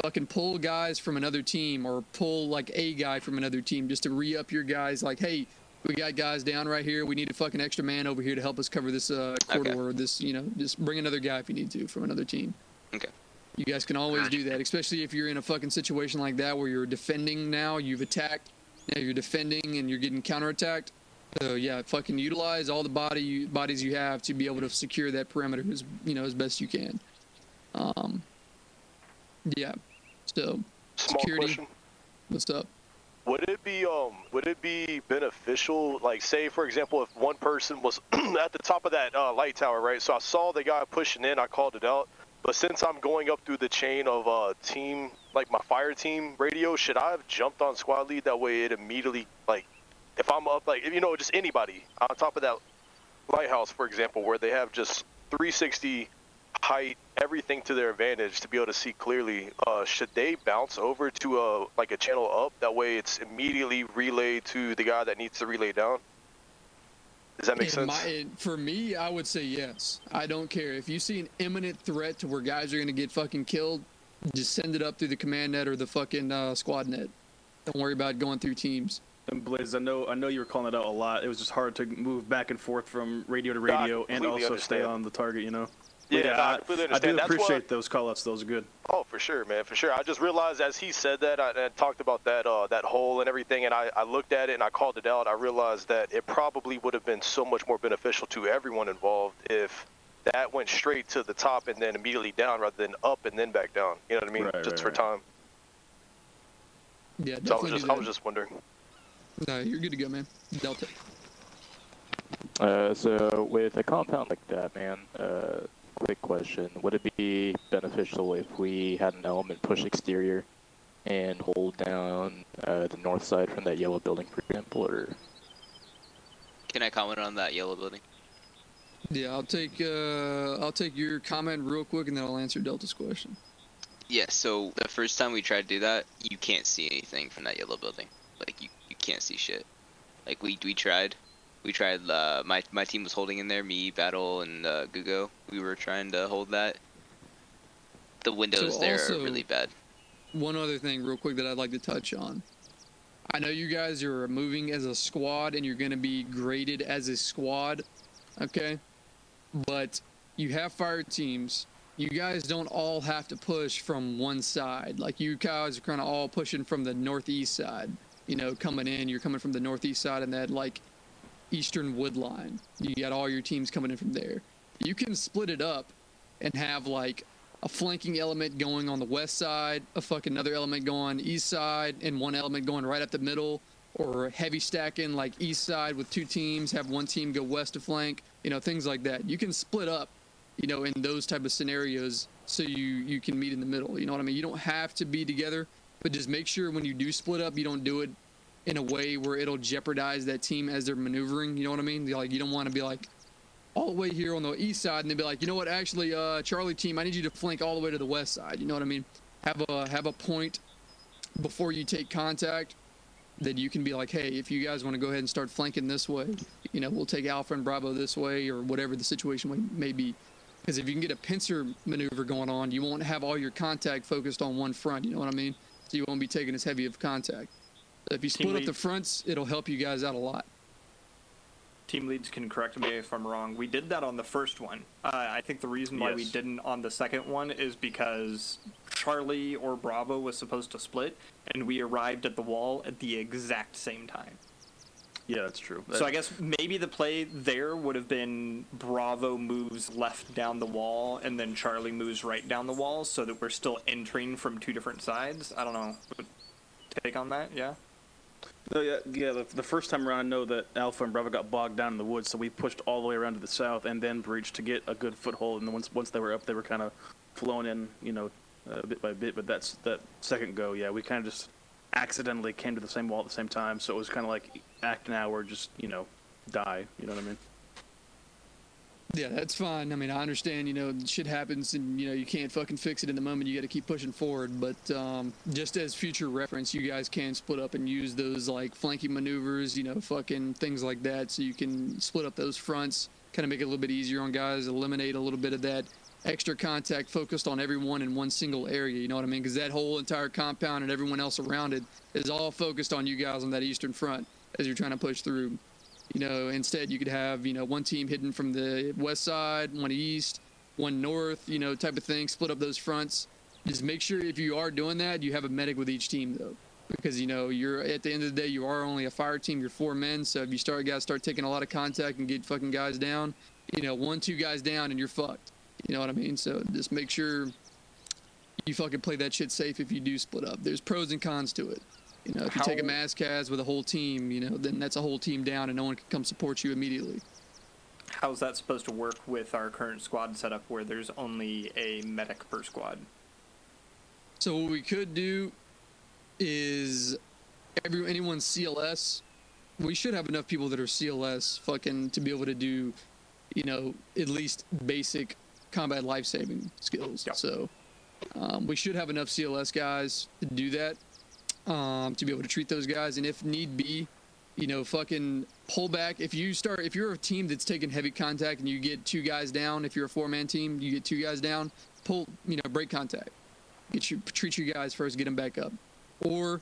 fucking pull guys from another team or pull like a guy from another team just to re-up your guys. Like, hey, We got guys down right here. We need a fucking extra man over here to help us cover this corridor. This, you know, just bring another guy if you need to from another team. Okay. You guys can always do that, especially if you're in a fucking situation like that where you're defending now, you've attacked, now you're defending and you're getting counterattacked. So yeah, fucking utilize all the bodies you have to be able to secure that perimeter as, you know, as best you can. Yeah. So Small security. question. What's up? Would it be beneficial, like say for example, if one person was at the top of that light tower, right? So I saw the guy pushing in, I called it out. But since I'm going up through the chain of team, like my fire team radio, should I have jumped on squad lead? That way it immediately, like, if I'm up, like, you know, just anybody on top of that lighthouse, for example, where they have just 360 height, everything to their advantage to be able to see clearly, should they bounce over to like a channel up? That way it's immediately relayed to the guy that needs to relay down. Does that make sense? For me, I would say yes. I don't care. If you see an imminent threat to where guys are going to get fucking killed, just send it up through the command net or the fucking squad net. Don't worry about going through teams. And Blaze, I know you were calling it out a lot. It was just hard to move back and forth from radio to radio and also stay on the target, you know? Yeah, I completely understand. I do appreciate those call-outs. Those are good. Oh, for sure, man, for sure. I just realized as he said that, I talked about that that hole and everything, and I looked at it and I called it out. I realized that it probably would have been so much more beneficial to everyone involved if that went straight to the top and then immediately down rather than up and then back down. You know what I mean? Just for time. Yeah, so definitely. I was just wondering. No, you're good to go, man. Delta. So with a compound like that, man, quick question. Would it be beneficial if we had an element push exterior and hold down the north side from that yellow building, for example, or? Can I comment on that yellow building? Yeah, I'll take your comment real quick and then I'll answer Delta's question. Yeah, so the first time we tried to do that, you can't see anything from that yellow building. Like, you can't see shit. Like, we tried. We tried, my team was holding in there, me, Battle, and Gugo. We were trying to hold that. The windows there are really bad. One other thing real quick that I'd like to touch on. I know you guys are moving as a squad and you're going to be graded as a squad, okay? But you have fire teams. You guys don't all have to push from one side. Like, you guys are kind of all pushing from the northeast side. You know, coming in, you're coming from the northeast side and that, like, eastern wood line. You got all your teams coming in from there. You can split it up and have, like, a flanking element going on the west side, another element going east side, and one element going right up the middle, or heavy stacking, like, east side with two teams, have one team go west to flank, you know, things like that. You can split up, you know, in those type of scenarios so you can meet in the middle. You know what I mean? You don't have to be together, but just make sure when you do split up, you don't do it in a way where it'll jeopardize that team as they're maneuvering. You know what I mean? Like, you don't want to be like all the way here on the east side and then be like, you know what, actually, Charlie team, I need you to flank all the way to the west side. You know what I mean? Have a point before you take contact that you can be like, hey, if you guys want to go ahead and start flanking this way, you know, we'll take Alpha and Bravo this way, or whatever the situation may be. Because if you can get a pincer maneuver going on, you won't have all your contact focused on one front. You know what I mean? So you won't be taking as heavy of contact. So if you split up the fronts, it'll help you guys out a lot. Team leads can correct me if I'm wrong. We did that on the first one. I think the reason why we didn't on the second one is because Charlie or Bravo was supposed to split, and we arrived at the wall at the exact same time. Yeah, that's true. So I guess maybe the play there would have been Bravo moves left down the wall, and then Charlie moves right down the wall, so that we're still entering from two different sides. I don't know. Take on that, yeah? No, yeah. The first time around, I know that Alpha and Bravo got bogged down in the woods, so we pushed all the way around to the south and then breached to get a good foothold. And then once they were up, they were kind of flowing in, you know, bit by bit. But that second go, yeah, we kind of just accidentally came to the same wall at the same time. So it was kind of like act now or just, you know, die. You know what I mean? Yeah, that's fine. I mean, I understand, you know, shit happens and, you know, you can't fucking fix it in the moment. You got to keep pushing forward. But just as future reference, you guys can split up and use those, like, flanking maneuvers, you know, fucking things like that. So you can split up those fronts, kind of make it a little bit easier on guys, eliminate a little bit of that extra contact focused on everyone in one single area. You know what I mean? Because that whole entire compound and everyone else around it is all focused on you guys on that eastern front as you're trying to push through. You know, instead you could have, you know, one team hidden from the west side, one east, one north, you know, type of thing. Split up those fronts. Just make sure if you are doing that, you have a medic with each team though, because you know you're at the end of the day you are only a fire team. You're 4 men, so if you start taking a lot of contact and get fucking guys down, you know, 1-2 guys down and you're fucked. You know what I mean? So just make sure you fucking play that shit safe if you do split up. There's pros and cons to it. You know, if you take a mass cas with a whole team, you know, then that's a whole team down and no one can come support you immediately. How's that supposed to work with our current squad setup where there's only a medic per squad? So what we could do is anyone's CLS. We should have enough people that are CLS fucking to be able to do, you know, at least basic combat life-saving skills. Yep. So we should have enough CLS guys to do that, to be able to treat those guys. And if need be, you know, fucking pull back. If you're a team that's taking heavy contact and you get 2 guys down, if you're a 4-man team, you get 2 guys down, break contact. Treat you guys first, get them back up. Or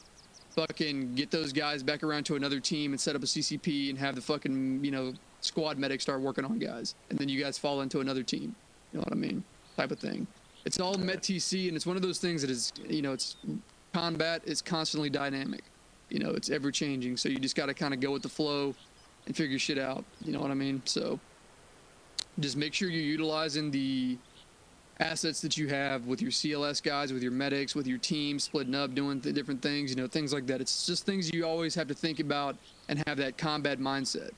fucking get those guys back around to another team and set up a CCP and have the fucking, you know, squad medic start working on guys. And then you guys fall into another team. You know what I mean? Type of thing. It's all Met TC, and it's one of those things that is, you know, it's combat is constantly dynamic. You know, it's ever changing. So you just got to kind of go with the flow and figure shit out. You know what I mean? So just make sure you're utilizing the assets that you have with your CLS guys, with your medics, with your team, splitting up, doing different things, you know, things like that. It's just things you always have to think about and have that combat mindset.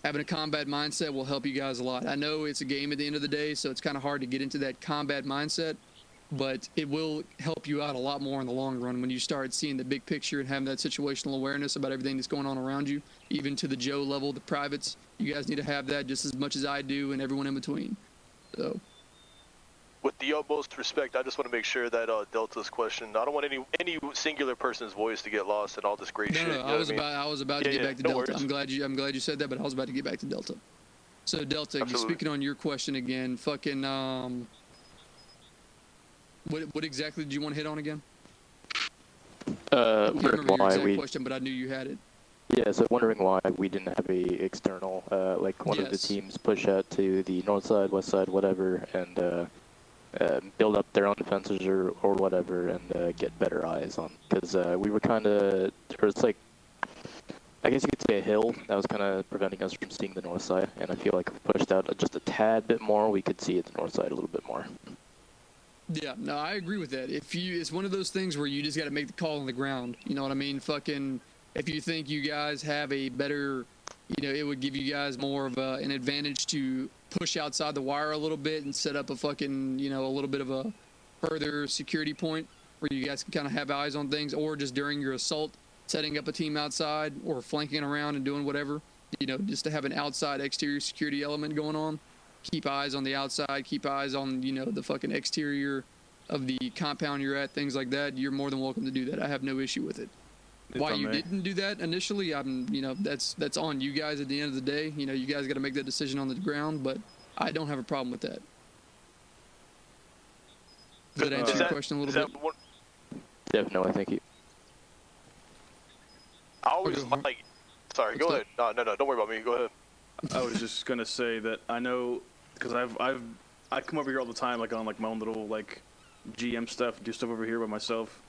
Having a combat mindset will help you guys a lot. I know it's a game at the end of the day, so it's kind of hard to get into that combat mindset, but it will help you out a lot more in the long run when you start seeing the big picture and having that situational awareness about everything that's going on around you, even to the Joe level, the privates. You guys need to have that just as much as I do and everyone in between. So, with the utmost respect, I just want to make sure that Delta's question, I don't want any singular person's voice to get lost in all this great shit. No, I was about to get back to Delta. Worries. I'm glad you said that, but I was about to get back to Delta. So Delta, speaking on your question again, fucking what exactly did you want to hit on again? I can't remember your exact question, but I knew you had it. Yeah, so wondering why we didn't have a external, like one of the teams push out to the north side, west side, whatever, and build up their own defenses or whatever, and get better eyes on. Because we were kind of, it's like, I guess you could say a hill that was kind of preventing us from seeing the north side, and I feel like if we pushed out just a tad bit more, we could see the north side a little bit more. Yeah, no, I agree with that. It's one of those things where you just got to make the call on the ground. You know what I mean? Fucking, if you think you guys have a better, you know, it would give you guys more of an advantage to push outside the wire a little bit and set up a fucking, you know, a little bit of a further security point where you guys can kind of have eyes on things, or just during your assault, setting up a team outside or flanking around and doing whatever, you know, just to have an outside exterior security element going on. Keep eyes on the outside, keep eyes on, you know, the fucking exterior of the compound you're at, things like that. You're more than welcome to do that. I have no issue with it. Why you didn't do that initially, you know, that's on you guys at the end of the day. You know, you guys got to make that decision on the ground, but I don't have a problem with that. Does that answer your question a little bit? Definitely, thank you. I always like, sorry, go ahead. No, don't worry about me. Go ahead. I was just gonna say that I know, because I come over here all the time, like on like my own little like GM stuff, do stuff over here by myself.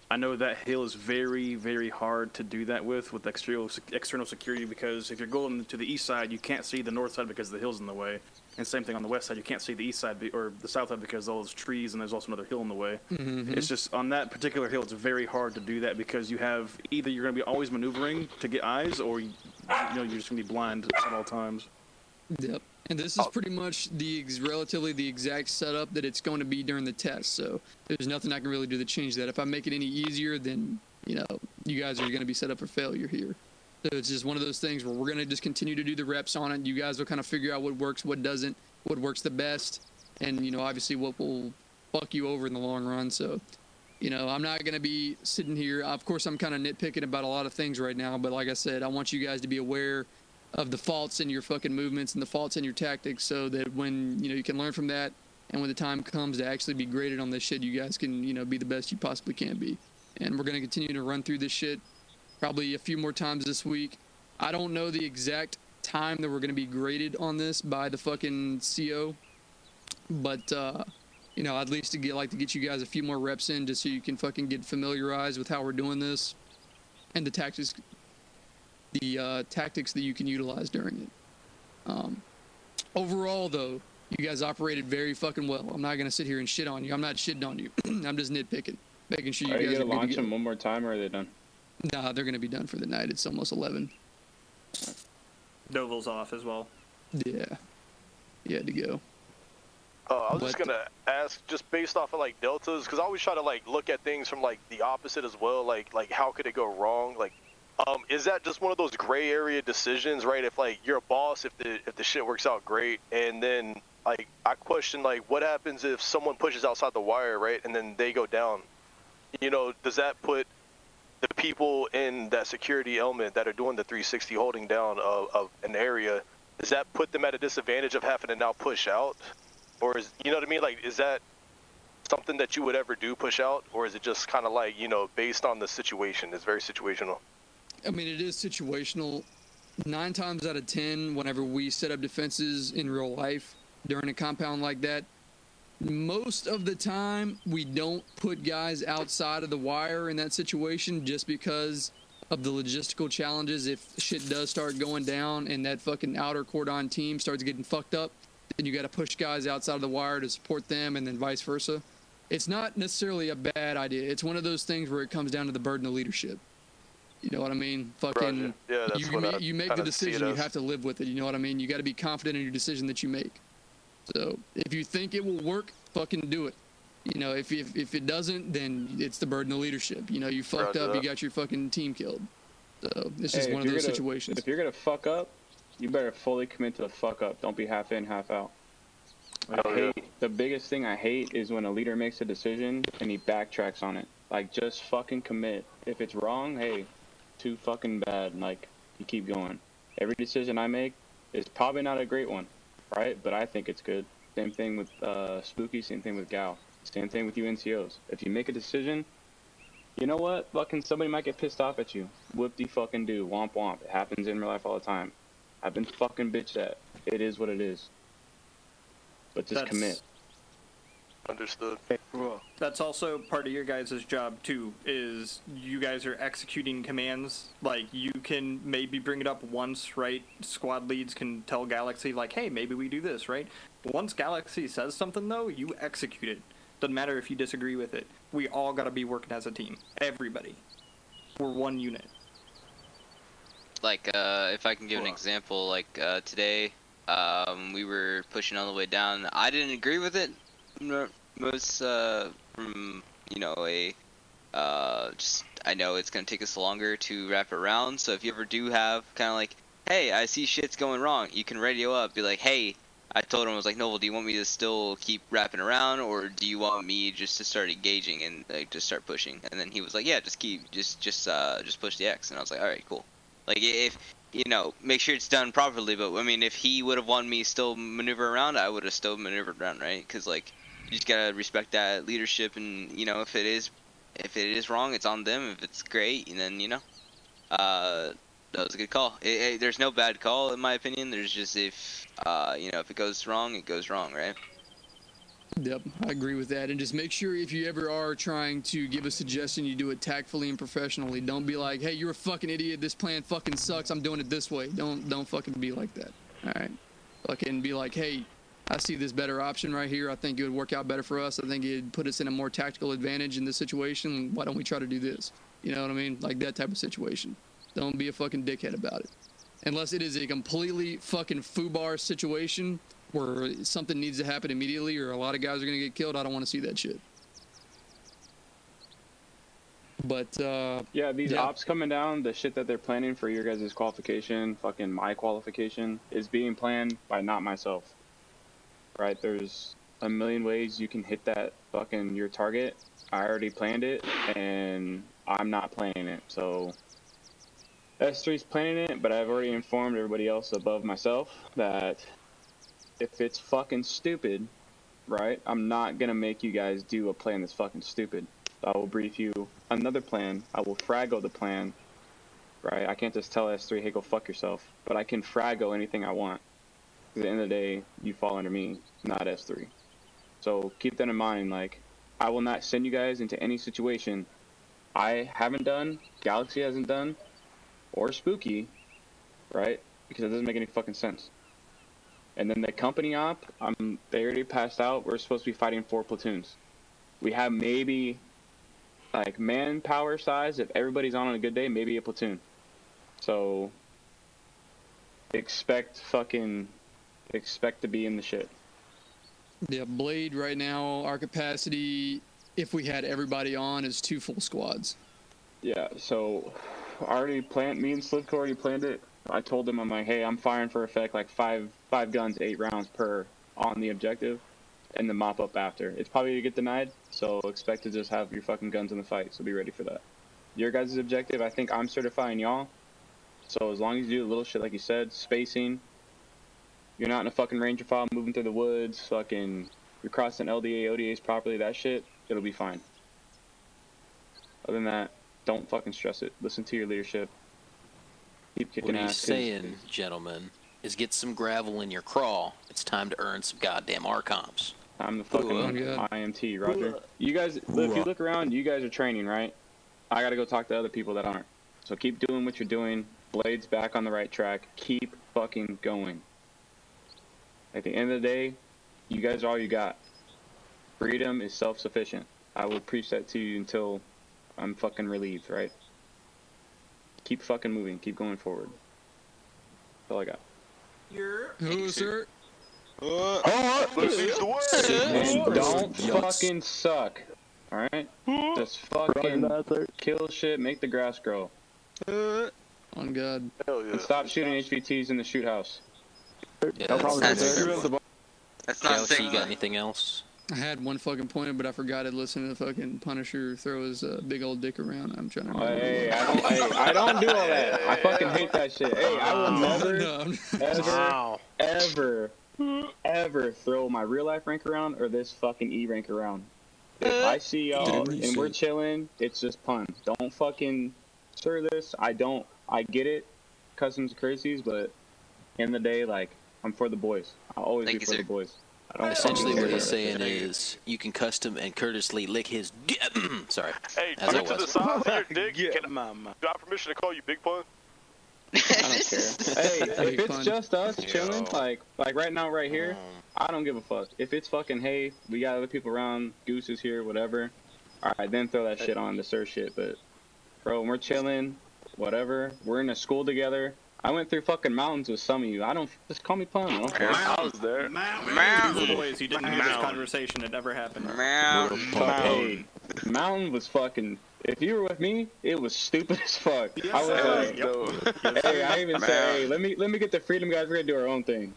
I know that hill is very, very hard to do that with external security, because if you're going to the east side, you can't see the north side because the hill's in the way. And same thing on the west side, you can't see the east side or the south side because all those trees, and there's also another hill in the way. Mm-hmm. It's just on that particular hill, it's very hard to do that because you have either you're going to be always maneuvering to get eyes, or you know, you're just going to be blind at all times. Yep. And this is pretty much relatively the exact setup that it's going to be during the test. So there's nothing I can really do to change that. If I make it any easier, then, you know, you guys are going to be set up for failure here. So it's just one of those things where we're going to just continue to do the reps on it. You guys will kind of figure out what works, what doesn't, what works the best, and, you know, obviously what will fuck you over in the long run. So, you know, I'm not going to be sitting here. Of course, I'm kind of nitpicking about a lot of things right now, but like I said, I want you guys to be aware of the faults in your fucking movements and the faults in your tactics, so that when, you know, you can learn from that, and when the time comes to actually be graded on this shit, you guys can, you know, be the best you possibly can be. And we're going to continue to run through this shit probably a few more times this week. I don't know the exact time that we're going to be graded on this by the fucking CO, but you know, at least to get you guys a few more reps in just so you can fucking get familiarized with how we're doing this and the tactics that you can utilize during it. Overall, though, you guys operated very fucking well. I'm not going to sit here and shit on you. I'm not shitting on you. I'm just nitpicking, making sure you guys are good to go. Are you going to launch them one more time, or are they done? Nah, they're going to be done for the night. It's almost 11. Novel's off as well. Yeah. You had to go. I was just gonna ask, just based off of like deltas, because I always try to like look at things from like the opposite as well. Like how could it go wrong? Like, is that just one of those gray area decisions, right? If like you're a boss, if the shit works out great, and then like I question like what happens if someone pushes outside the wire, right, and then they go down? You know, does that put the people in that security element that are doing the 360 holding down of an area, does that put them at a disadvantage of having to now push out? Or is, you know what I mean? Like, is that something that you would ever do, push out? Or is it just kind of like, you know, based on the situation? It's very situational. I mean, it is situational. 9 times out of 10, whenever we set up defenses in real life during a compound like that, most of the time we don't put guys outside of the wire in that situation just because of the logistical challenges. If shit does start going down and that fucking outer cordon team starts getting fucked up, then you got to push guys outside of the wire to support them, and then vice versa. It's not necessarily a bad idea. It's one of those things where it comes down to the burden of leadership. You know what I mean? Fucking, yeah, that's you make the decision, you have to live with it. You know what I mean? You got to be confident in your decision that you make. So if you think it will work, fucking do it. You know, if it doesn't, then it's the burden of leadership. You know, you fucked up, you got your fucking team killed. So it's just one of those situations. If you're gonna fuck up, you better fully commit to the fuck up. Don't be half in, half out. The biggest thing I hate is when a leader makes a decision and he backtracks on it. Like, just fucking commit. If it's wrong, hey, too fucking bad. Like, you keep going. Every decision I make is probably not a great one, right? But I think it's good. Same thing with Spooky, same thing with Gal. Same thing with you NCOs. If you make a decision, you know what? Fucking somebody might get pissed off at you. Whoop-de-fucking do. Womp womp. It happens in real life all the time. I've been fucking bitched at. It is what it is. But just commit. Understood. That's also part of your guys' job too, is you guys are executing commands. Like, you can maybe bring it up once, right? Squad leads can tell Galaxy, like, hey, maybe we do this, right? Once Galaxy says something, though, you execute it. Doesn't matter if you disagree with it. We all gotta be working as a team. Everybody. We're one unit. Like, if I can give an example, like, today, we were pushing all the way down. I didn't agree with it. Most, from, you know, just, I know it's gonna take us longer to wrap around, so if you ever do have, kind of like, hey, I see shit's going wrong, you can radio up, be like, hey, I told him, I was like, Noble, do you want me to still keep wrapping around, or do you want me just to start engaging and, like, just start pushing? And then he was like, yeah, just push the X, and I was like, alright, cool. Like, if, you know, make sure it's done properly, but, I mean, if he would have wanted me still maneuver around, I would have still maneuvered around, right? Because, like, you just gotta respect that leadership, and, you know, if it is wrong, it's on them. If it's great, and then, you know, that was a good call. There's no bad call, in my opinion. There's just, if, you know, if it goes wrong, it goes wrong, right? Yep, I agree with that. And just make sure if you ever are trying to give a suggestion, you do it tactfully and professionally. Don't be like, hey, you're a fucking idiot. This plan fucking sucks. I'm doing it this way. Don't fucking be like that. All right. Fucking be like, hey, I see this better option right here. I think it would work out better for us. I think it'd put us in a more tactical advantage in this situation. Why don't we try to do this? You know what I mean? Like that type of situation. Don't be a fucking dickhead about it. Unless it is a completely fucking foobar situation where something needs to happen immediately or a lot of guys are going to get killed, I don't want to see that shit. But, yeah, these ops coming down, the shit that they're planning for your guys' qualification, fucking my qualification, is being planned by not myself. Right? There's a million ways you can hit that fucking your target. I already planned it, and I'm not planning it, so S3's planning it, but I've already informed everybody else above myself that if it's fucking stupid, right, I'm not gonna make you guys do a plan that's fucking stupid. I will brief you another plan. I will fraggle the plan, right? I can't just tell S3, hey, go fuck yourself. But I can fraggle anything I want. At the end of the day, you fall under me, not S3. So keep that in mind. Like, I will not send you guys into any situation I haven't done, Galaxy hasn't done, or Spooky, right? Because it doesn't make any fucking sense. And then the company op, they already passed out. We're supposed to be fighting 4 platoons. We have maybe, like, manpower size, if everybody's on a good day, maybe a platoon. So, expect to be in the shit. Yeah, Blade right now, our capacity, if we had everybody on, is 2 full squads. Yeah, so me and Slivko already planned it. I told them, I'm like, hey, I'm firing for effect like 5 guns, 8 rounds per on the objective, and then mop up after. It's probably to get denied, so expect to just have your fucking guns in the fight, so be ready for that. Your guys' objective, I think I'm certifying y'all, so as long as you do a little shit like you said, spacing, you're not in a fucking ranger file moving through the woods, fucking, you're crossing LDA, ODAs properly, that shit, it'll be fine. Other than that, don't fucking stress it. Listen to your leadership. Keep kicking ass. What he's saying, gentlemen, is get some gravel in your crawl. It's time to earn some goddamn RCOMs. I'm the fucking IMT, Roger. You guys, if you look around, you guys are training, right? I gotta go talk to other people that aren't. So keep doing what you're doing. Blade's back on the right track. Keep fucking going. At the end of the day, you guys are all you got. Freedom is self-sufficient. I will preach that to you until I'm fucking relieved, right? Keep fucking moving. Keep going forward. That's all I got. Who, sir? And don't fucking suck. Alright? Just fucking kill shit, make the grass grow. On God. And stop shooting HVTs in the shoot house. Yeah, No problem. That's not Galaxy, you got anything else? I had one fucking point, but I forgot to listen to the fucking Punisher throw his big old dick around. I'm trying to remember. Hey, I don't do all that. I fucking hate that shit. Hey, I will never, ever throw my real life rank around or this fucking E rank around. If I see y'all and we're chilling, it's just pun. Don't fucking stir this. I get it. Customs crazies, but in the day, like, I'm for the boys. I'll always be for the boys. Essentially, what he's saying is you can custom and courteously lick his sorry. Hey, as to the size of your dick, do I have permission to call you Big Pun? I don't care. Hey, if it's just us chilling, like right now, right here, I don't give a fuck. If it's fucking, hey, we got other people around, Goose is here, whatever, alright, then throw that shit on the sir shit. But, bro, when we're chilling, whatever, we're in a school together. I went through fucking mountains with some of you. Just call me Pun. I don't care. I was there. Boys, you didn't hear this conversation. It never happened. Hey, Mountain was fucking. If you were with me, it was stupid as fuck. I was like, hey, I even said, hey, let me get the freedom guys. We're gonna do our own thing.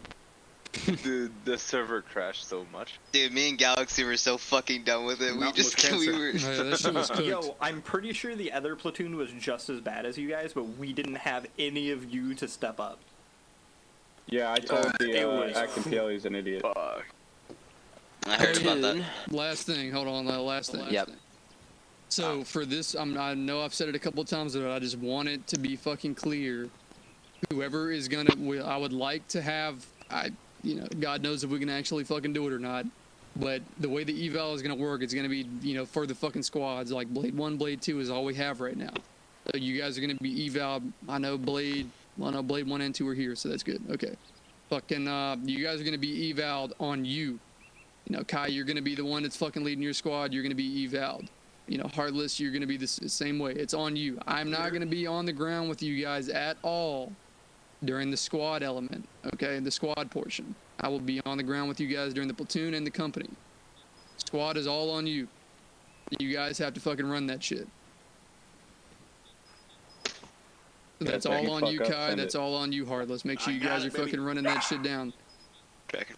Dude, the server crashed so much. Dude, me and Galaxy were so fucking done with it. We were. Yo, I'm pretty sure the other platoon was just as bad as you guys, but we didn't have any of you to step up. Yeah, I told the acting PL he's an idiot. I heard about that. Last thing, hold on, last thing. Yep. So for this, I know I've said it a couple of times, but I just want it to be fucking clear. Whoever is gonna, I would like to have, God knows if we can actually fucking do it or not. But the way the eval is gonna work, it's gonna be, for the fucking squads. Like Blade 1, Blade 2 is all we have right now. So you guys are gonna be eval. I know Blade 1 and 2 are here, so that's good. Okay. Fucking, you guys are gonna be evaled on you. Kai, you're gonna be the one that's fucking leading your squad. You're gonna be evaled. Heartless, you're gonna be the same way. It's on you. I'm not gonna be on the ground with you guys at all during the squad element, okay, the squad portion. I will be on the ground with you guys during the platoon and the company. Squad is all on you. You guys have to fucking run that shit. That's all on you, Kai. That's all on you, Heartless. Make sure you guys are fucking running that shit down.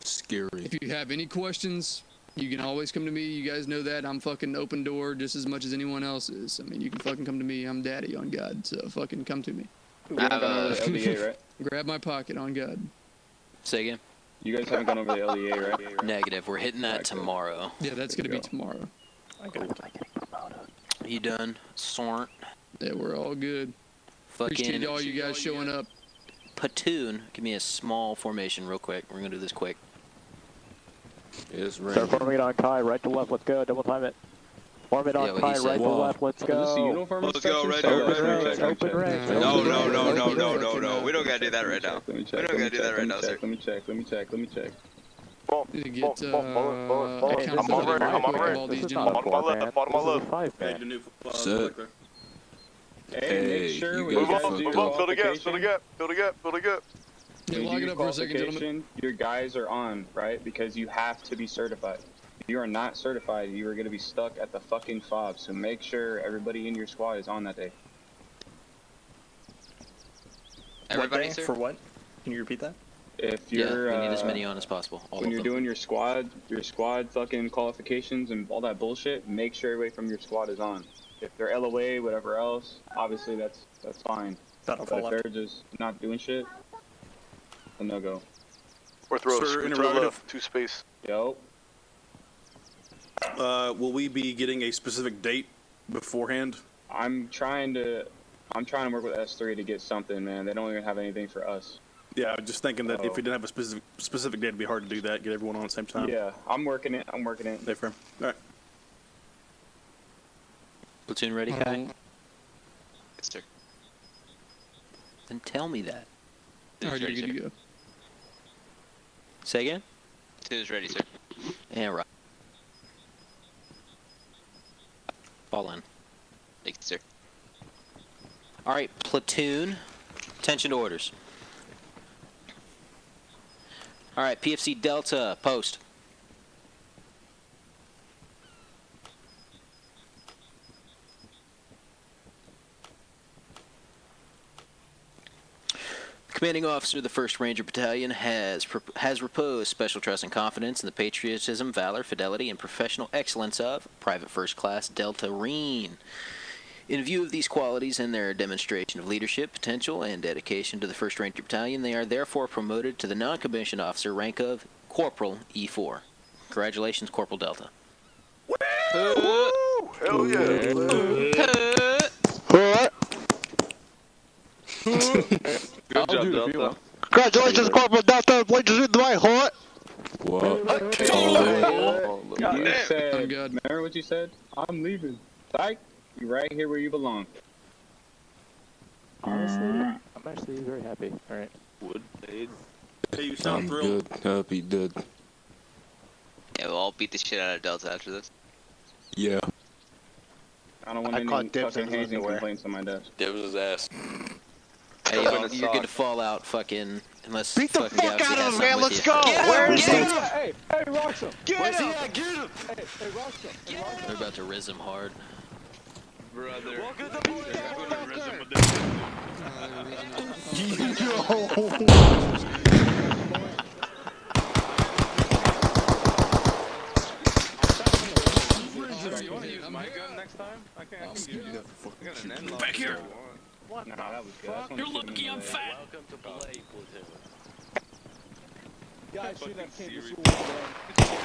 Scary. If you have any questions, you can always come to me. You guys know that. I'm fucking open door just as much as anyone else is. I mean, you can fucking come to me. I'm daddy on God, so fucking come to me. We haven't gone over the LDA, right? Grab my pocket on God. Say again? You guys haven't gone over the LDA, right? Negative. We're hitting that tomorrow. Yeah, that's going to be tomorrow. You done, Sornt? Yeah, we're all good. Appreciate all you guys showing up. Platoon, give me a small formation real quick. We're gonna do this quick. Start forming it on Kai, right to left, let's go, double time it. Form it on Kai, right to left, let's go. Is this a uniform Let's go, inspection? right So there, open ranks. No. We don't gotta do that right now. We don't gotta do that right now, sir. Let me check. Need to get I'm on accountability right. I'm on quick right. of all these On gentlemen. my left. On my left. Hey, make sure when Move you up. guys do Move your up. Fill the gap. Fill the qualification, gap. Fill the gap. Fill the gap. Yeah, when lock you it do up for a second, gentlemen. qualification, your guys are on, right? Because you have to be certified. If you are not certified, you are going to be stuck at the fucking fob. So make sure everybody in your squad is on that day. Everybody, What day? sir? For what? Can you repeat that? If you're we need as many on as possible. All when of you're them. doing your squad fucking qualifications and all that bullshit, make sure everybody from your squad is on. If they're LOA, whatever else, obviously that's fine. That'll But fall if up. they're just not doing shit, then they'll go. Or throw a Sir, scoot to the interrogative. left. 2 space. Yo. Will we be getting a specific date beforehand? I'm trying to work with S3 to get something, man. They don't even have anything for us. Yeah, I'm just thinking that if we didn't have a specific date, it'd be hard to do that. Get everyone on at the same time. Yeah, I'm working it. Hey, firm. All right. Platoon ready, Kai? Yes, sir. Then tell me that. Alright, you're good to go. Say again? Platoon's ready, sir. And right. Fall in. Thank you, sir. All right, platoon. Attention to orders. All right, PFC Delta, post. Commanding officer of the 1st Ranger Battalion has reposed special trust and confidence in the patriotism, valor, fidelity, and professional excellence of Private First Class Delta Reen. In view of these qualities and their demonstration of leadership, potential, and dedication to the 1st Ranger Battalion, they are therefore promoted to the non-commissioned officer rank of Corporal E4. Congratulations, Corporal Delta. Hell yeah. Good job, Delta. Congratulations, Corporal Delta. Wages in the right heart. You said, remember what you said? I'm leaving. Psych, you're right here where you belong. Honestly, I'm actually very happy. All right. Hey, you sound thrilled. Good, happy, dead. Yeah, we'll all beat the shit out of Delta after this. Yeah. I don't want any fucking hazing complaints on my desk. Dibs his ass. Hey, y'all, you're gonna fall out fucking unless Beat the fucking fuck Galaxy out has of him, man. something with Let's you. go. Where's Get him. Hey, Roxo. Get Where's he him. at? Get him. Hey, Roxo. They're about to rizz him hard. Brother. You want to use my gun next time? I can give you that. I got an end Back here. Nah, that was good. That's You're lucky I'm fat. Guys, shoot that campus wall, man.